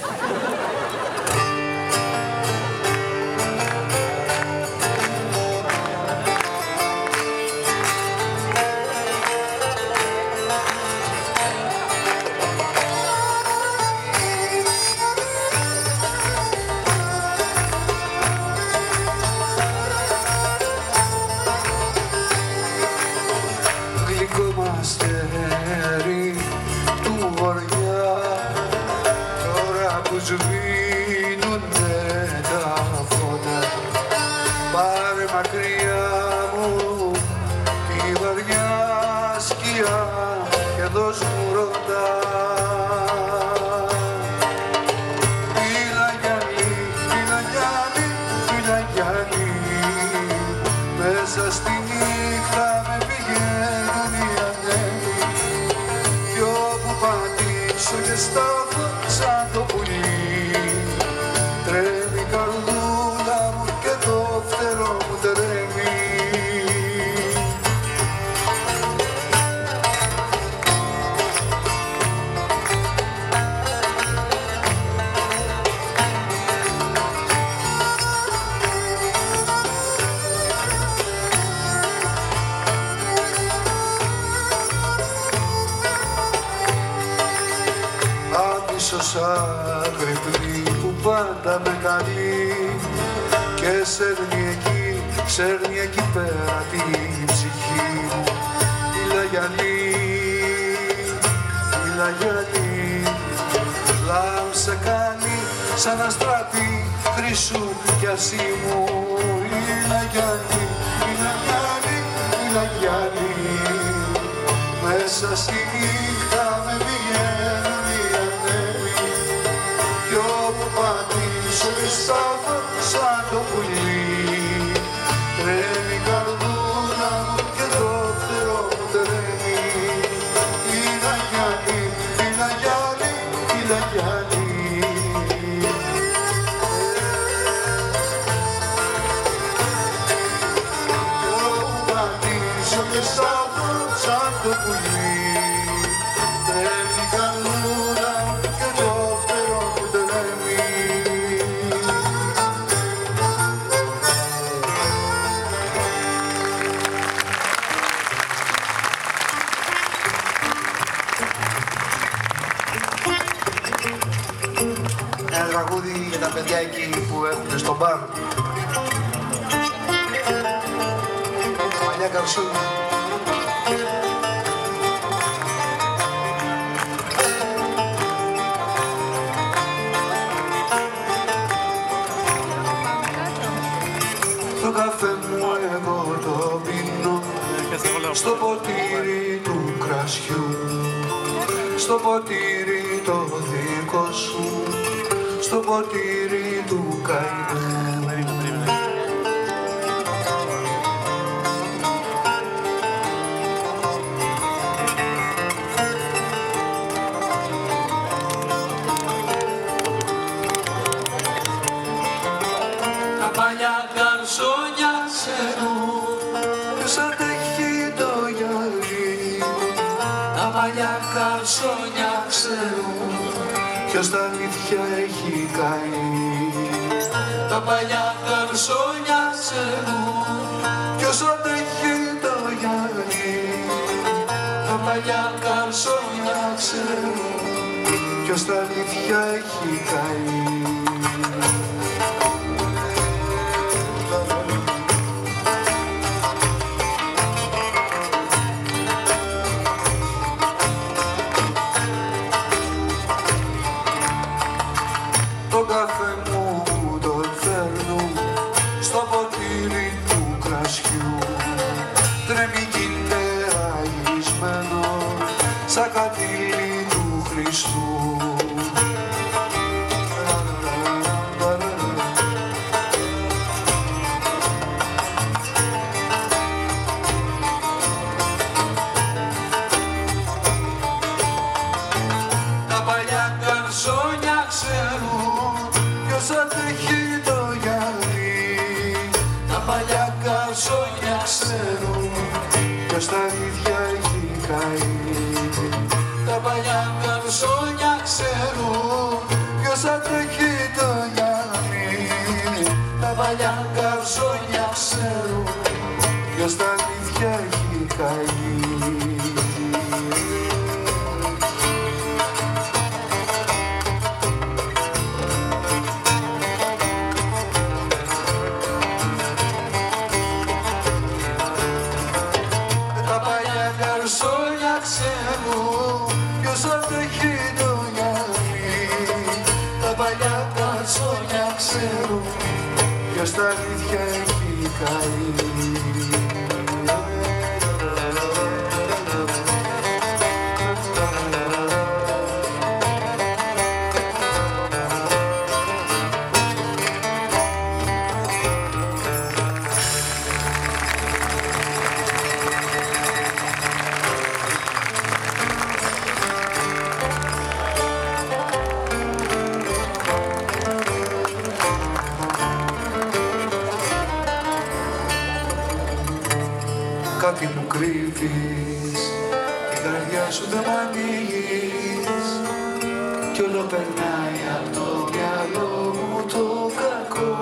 Σαν το πουλί τρέμει η καρδούλα μου αγρυπνή που πάντα με καλεί και σέρνει εκεί πέρα την ψυχή μου. Μίλα γυαλί, λάμψε κάνει σαν αστράπη χρυσού κι ασήμου. Μίλα γυαλί, μέσα στη νύχτα με πηγαίνουν οι ανέμοι κι όπου πατήσω πιστάω σαν το πουλί. Τρέμει η καρδούλα μου και το φτερό μου τρέμει. Μίλα γυαλί, κι όπου πατήσω πιστάω σαν το πουλί. Τρέμει η καρδούλα μου και το φτερό μου τρέμει. Ένα τραγούδι για τα παιδιά εκεί που έχουν στο μπαρ. Μαλλιά καρσούνια. Το καφέ μου εγώ το πίνω στο ποτήρι του κρασιού, στο ποτήρι το δικό σου, στο ποτήρι του καημένου. Τα παλιά καρσόνια ξέρουν Ποιος αντέχει το γυαλί, τα παλιά καρσόνια ξέρουν ποιος τα αλήθεια έχει καεί. τα παλιά καρσόνια ξέρουν Ποιος αντέχει το γυαλί, τα παλιά καρσόνια ξέρουν ποιος τα αλήθεια έχει καεί. Το καφέ μου τον φέρνω στο ποτήρι του κρασιού. Τρέμει κι είναι αγισμένο σαν κατήλι του Χριστού. τα παλιά καρσόνια ξέρουν Ποιος αντέχει το γυαλί, τα παλιά καρσόνια ξέρουν ποιος τα αλήθεια έχει καεί. τα παλιά καρσόνια ξέρουν Ποιος αντέχει το γυαλί, τα παλιά καρσόνια ξέρουν ποιος τα αλήθεια έχει καεί. τα παλιά καρσόνια ξέρουν Ποιος αντέχει το γυαλί, τα παλιά καρσόνια ξέρουν ποιος τα αλήθεια έχει καεί. Κάτι μου κρύβεις, την καρδιά σου δεν μ' ανοίγεις κι όλο περνάει από το μυαλό μου το κακό.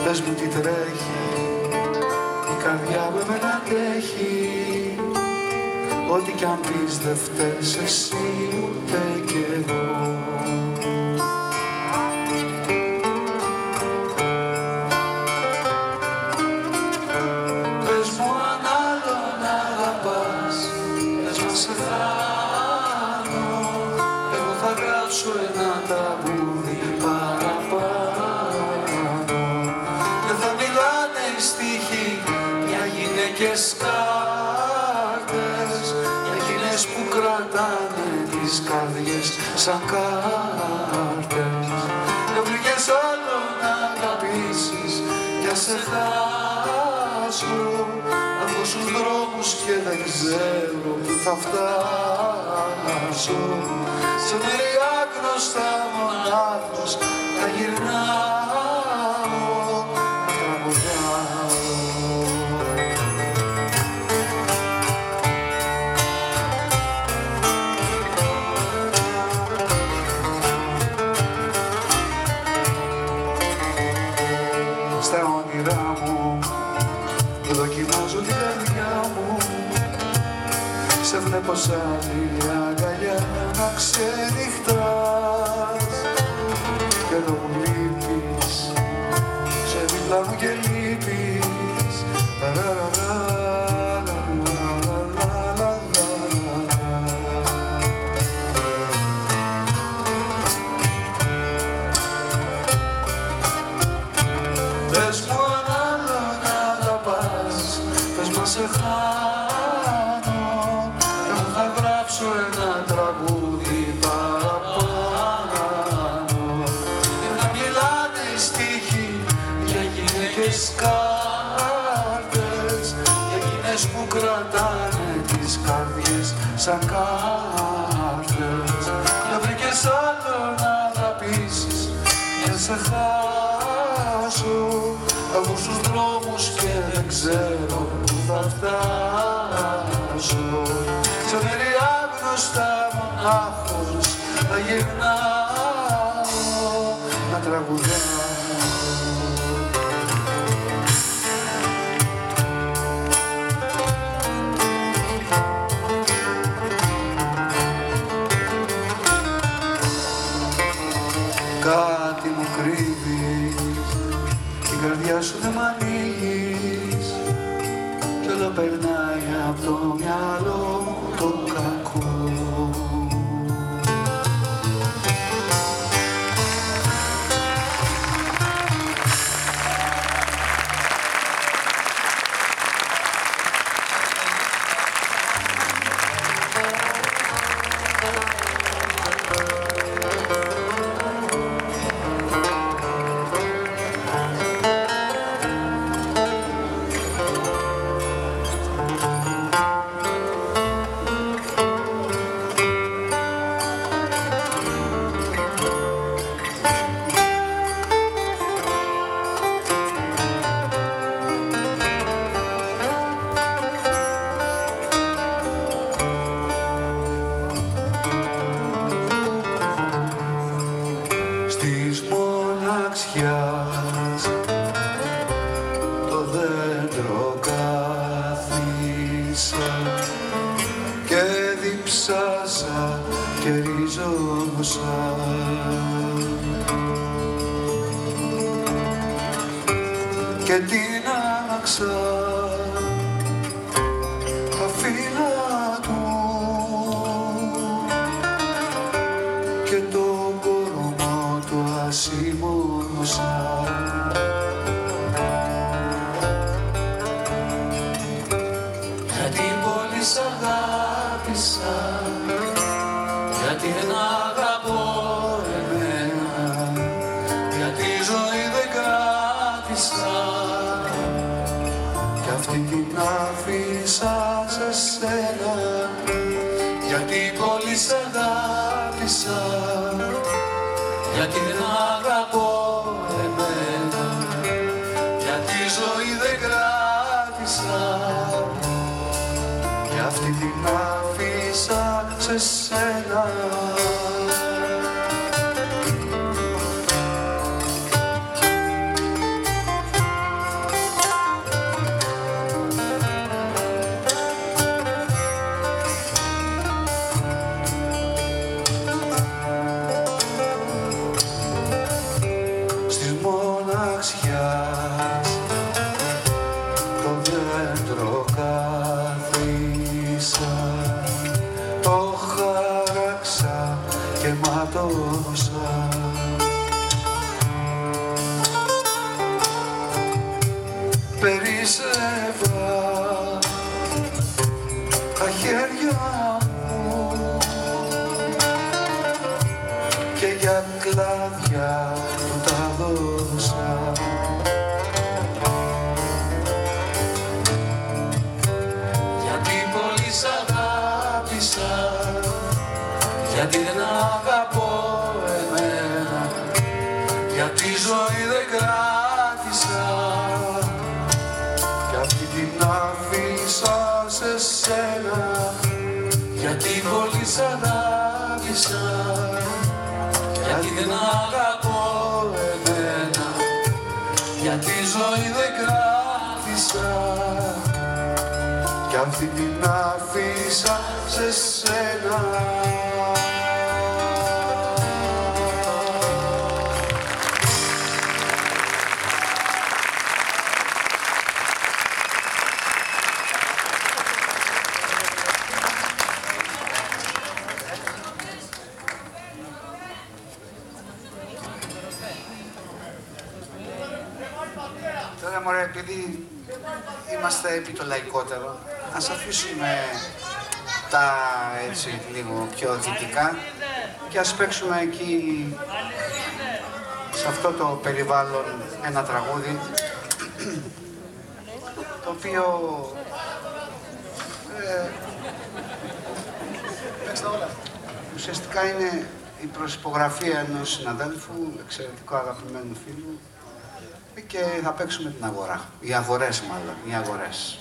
Πες μου τι τρέχει, η καρδιά μου εμένα τρέχει, ό,τι κι αν πεις δεν φταίς εσύ ούτε κι εγώ. Πες μου αν άλλον αγαπάς, πες μας σε χάνω, εγώ θα γράψω ένα τραγούδι παραπάνω. Δεν θα μιλάνε οι στίχοι για γυναίκες κάρτες, για γυναίκες που κρατάνε τις καρδιές σαν κάρτες. Δεν βρήκες άλλο να αγαπήσεις για σε χάσω, από στους δρόμους και δεν ξέρω που θα φτάσω. Σε μεριά γνωστά μονάχος θα γυρνάω να τραγουδάω. Στα όνειρά μου δοκιμάζω την καρδιά μου, σε βλέπω σαν την αγκαλιά να ξενυχτάς. Κι εδώ μου λείπεις, σε δίπλα μου και λείπεις. Πες μου αν άλλον αγαπάς, πες μας σε χάνω, εγώ θα γράψω ένα τραγούδι παραπάνω. Δεν θα μιλάνε οι στίχοι για γυναίκες κάρτες, για γυναίκες που κρατάνε τις καρδιές σαν κάρτες. Δεν βρήκες άλλο να αγαπήσεις και σε χάσω, εγώ στους δρόμους και δεν ξέρω που θα φτάσω. Σε μεριά γνωστά μονάχος θα γυρνάω να τραγουδάω. Κάτι μου κρύβεις, την καρδιά σου δεν μ' ανοίγεις, κι όλο περνάει από το μυαλό το κακό. Το δέντρο κάθισα και διψάσα και ριζώσα, και την άναξα τα φύλλα του και το κορμό του ασήμωσα. Γιατί πολύ σ' αγάπησα, γιατί δεν αγαπώ εμένα, γιατί η ζωή δεν κράτησα κι αυτή την άφησα σε σένα. Γιατί πολύ σ' αγάπησα, γιατί δεν αγαπώ εμένα, γιατί η ζωή δεν κράτησα κι αυτή την άφησα σε σένα. Περισσεύα τα χέρια μου και για κλάδια του τα δώσα. Γιατί πολύ σ' αγάπησα, γιατί δεν αγαπώ εμένα, γιατί ζωή δεν κράτησα κι αυτή την άφησα σε σένα. Γιατί πολύ σ' αγάπησα, γιατί δεν αγαπώ εμένα, γιατί ζωή δεν κράτησα κι αυτή την άφησα σε σένα. Τώρα μωρέ, επειδή είμαστε επί το λαϊκότερο, ας αφήσουμε τα έτσι λίγο πιο δυτικά και ας παίξουμε εκεί σε αυτό το περιβάλλον ένα τραγούδι το οποίο ουσιαστικά είναι η προσυπογραφή ενός συναδέλφου, εξαιρετικού αγαπημένου φίλου, και θα παίξουμε την αγορά. Οι αγορές μάλλον, οι αγορές.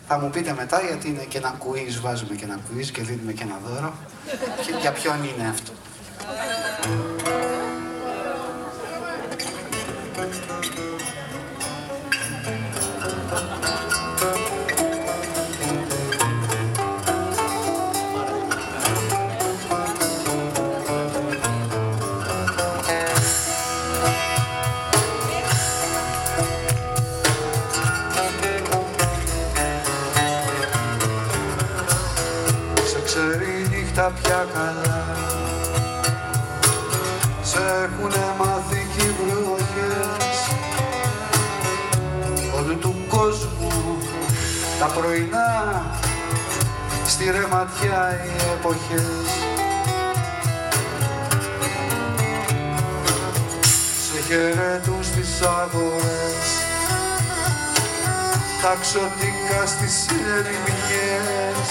Θα μου πείτε μετά γιατί είναι και ένα quiz, βάζουμε και ένα quiz και δίνουμε και ένα δώρο. Και για ποιον είναι αυτό. Τα πια καλά σ' έχουνε μάθει κι οι βροχές όλου του κόσμου τα πρωινά στη ρεματιά οι εποχές. Σε χαιρετούν στις αγορές τα ξωτικά στις ερημιές,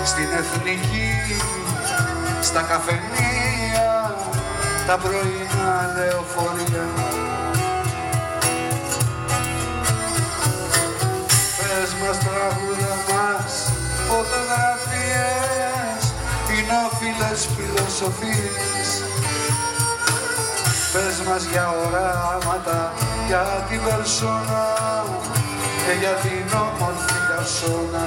στην Εθνική, στα καφενεία, τα πρωινά λεωφορεία. Πες μας τραγούδα μας, φωτογραφίες, κοινόφιλες φιλοσοφίες. Πες μας για οράματα, για την περσόνα και για την όμορφη καρσόνα.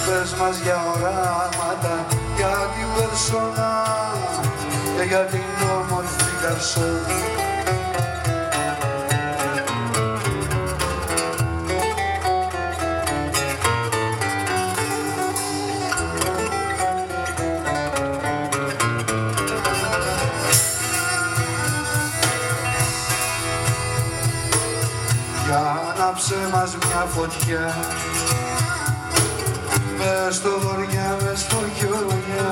Πες μας για οράματα, για την περσόνα και για την όμορφη καρσόνα. Για ανάψε μας μια φωτιά μες στο βοριά, μες στο χιόνια,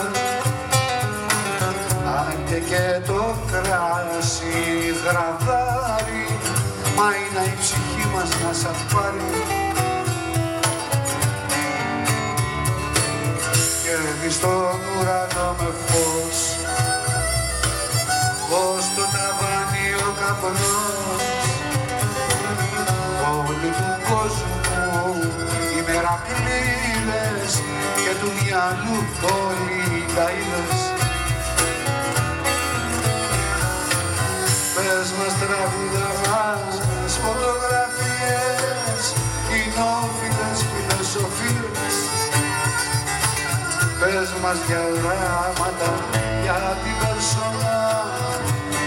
άντε και το κράσι γραδάρι, μα είναι η ψυχή μας να σ' πάρει. Και εμείς στον ουρανό με φως, ως το ταβάνι ο καπνός, όλου του κόσμου οι μερακλείδες και του μυαλού όλοι οι καίδες. Πες μας τραγούδα μας, φωτογραφίες, κοινόφιλες φιλοσοφίες. Πες μας για οράματα, για την περσόνα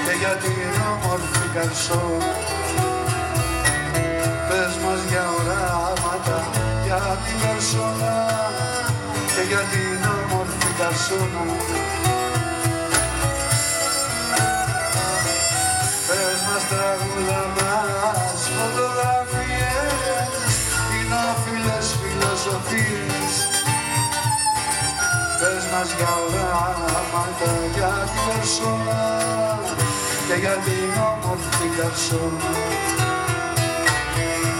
και για την όμορφη καρσόνα. Πες μας για οράματα, για την περσόνα και για την όμορφη καρσόνα. Πες μας τραγούδα μας, για οράματα, για την περσόνα και για την όμορφη καρσόνα.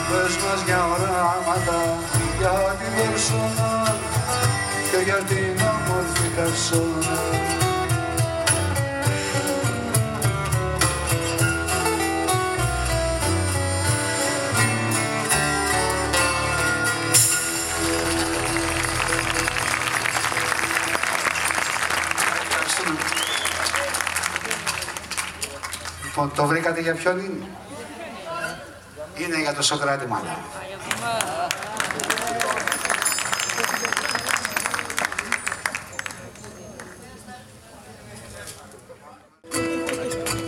Πες μας για οράματα, για την περσόνα και για την όμορφη καρσόνα. Το βρήκατε για ποιον είναι? Είναι για το Σοκράτη μάλλον.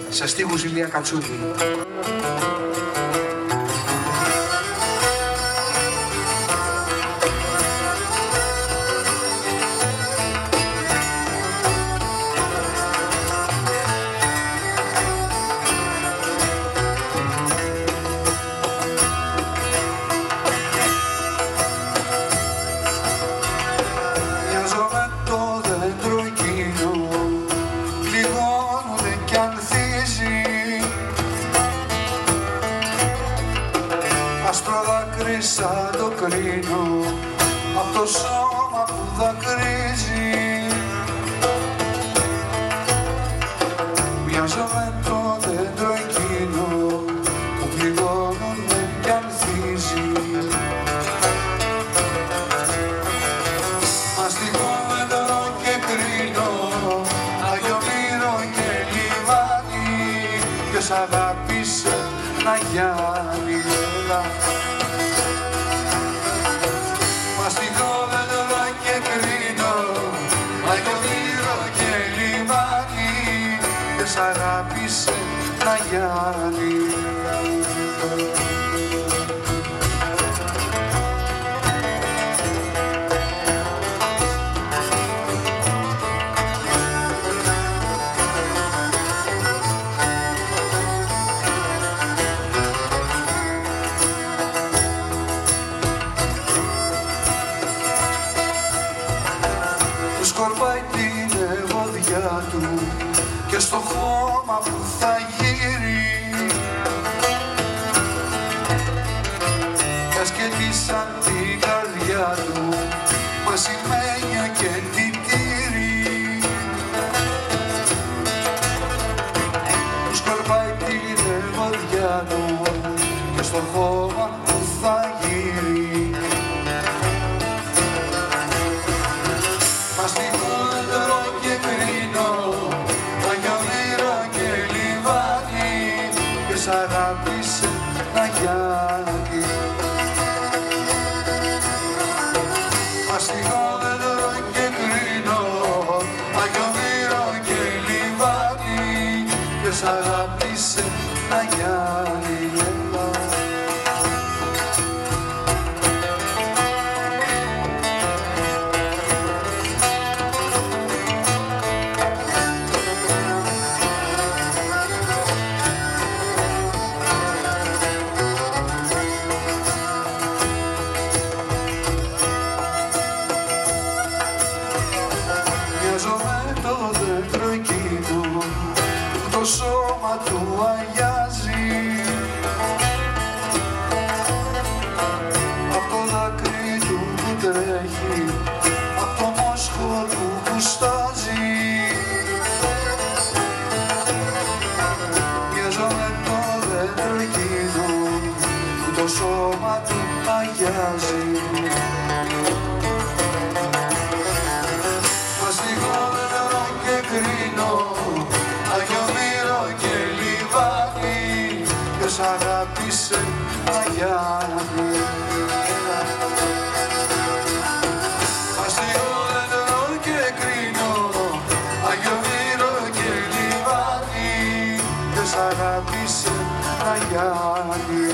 Σε στίχους Ηλία Κατσούλη. Σαν το κρίνω απ' το σώμα που δακρύζει. Μοιάζω με το δέντρο εκείνο που πληγώνομαι κι ανθίζει. Μαστιγώ δέντρο και κρίνω, Άγιο Μύρο και λιμάνι. Ποιος αγάπησε να γιάνει έλα. Μαστιγώ δέντρο και κρίνω, Άγιο Μύρο και λιμάνι. Ποιος αγάπησε να γιάνει. Σκορπάει την ευωδιά του και στο χώμα που θα γύρει κι ασκελίσαν την καρδιά του μασημένια και τιτήρι. Σκορπάει την ευωδιά του και στο χώμα που θα γύρει. Μαστιγώ δέντρο και κρίνω, Άγιο Μύρο και λιμάνι. Ποιος αγάπησε να γιάνει. Μαστιγώ δέντρο και κρίνω, Άγιο Μύρο και λιμάνι. Ποιος αγάπησε να γιάνει. Το σώμα του αγιάζει απ' το δάκρυ του που τρέχει, απ' το μόσχο του που στάζει. Μοιάζω με το δέντρο εκείνο που το σώμα του αγιάζει. Μαστιγώ δέντρο και κρίνω, Άγιο Μύρο και λιμάνι. Ποιος αγάπησε να γιάνει. Μαστιγώ δέντρο και κρίνω, Άγιο Μύρο και λιμάνι. Ποιος αγάπησε να γιάνει.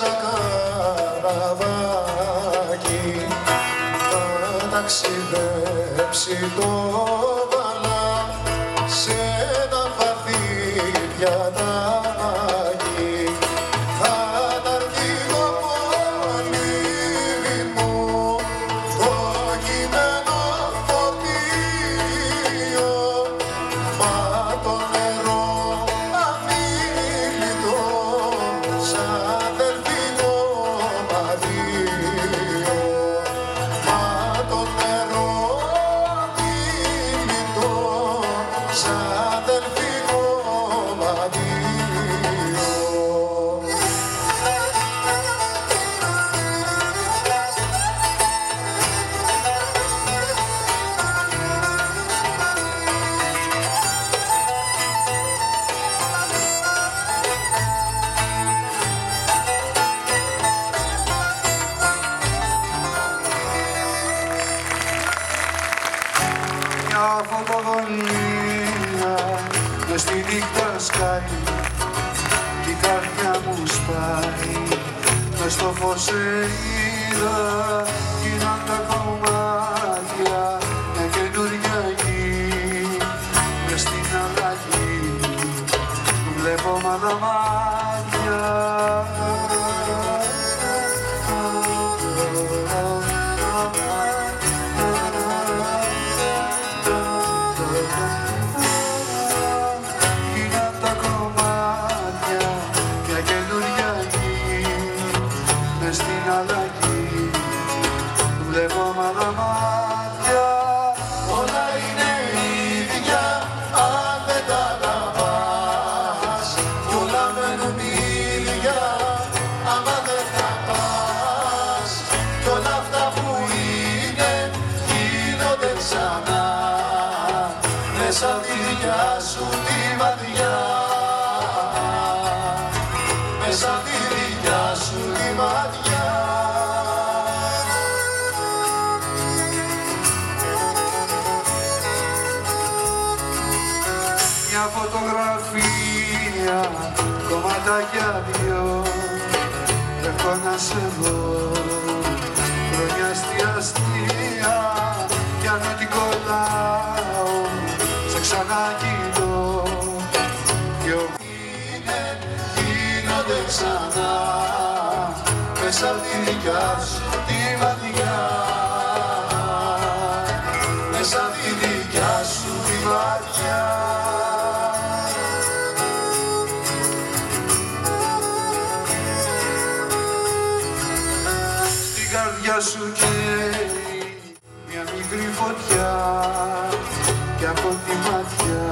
σαν καραβάκι θα ταξιδέψει το βαλά σε ένα βαθύ πιατάκι. Θα ταρθεί το μολύβι μου το κειμένο φωτίο, μα το νερό αμήλυτο σαν δελφινό μαδίο, μα το νερό αμήλυτο σαν δελφινό μαδίο. Μια φωτογονία μες στη νύχτα σκάει κι η καρδιά μου σπάει. Μες στο φως είδα γίναν τα κομμάτια μια καινούρια γη. Μες στην αλλαγή βλέπω μαδαμάδια. Γίναν τα κομμάτια μια καινούρια γη. Μες στην αλλαγή βλέπω μαδαμάδια. Όλα είναι ίδια αν δεν τα αγαπάς κι όλα μένουν ίδια άμα δεν τα πας κι όλα αυτά που είναι γίνονται ξανά μέσα απ' τη δικιά σου τη ματιά, μέσα απ' τη δικιά σου τη ματιά. Μια φωτογραφία, κομματάκια δυο, έχω να σε δω χρόνια αστεία κι αν την κολλάω σε ξανακοιτώ. Δυο Είναι, γίνονται ξανά μέσα απ' τη δικιά σου τη ματιά, μέσα απ' τη δικιά σου τη ματιά. στην καρδιά σου καίει μια μικρή φωτιά κι από τη ματιά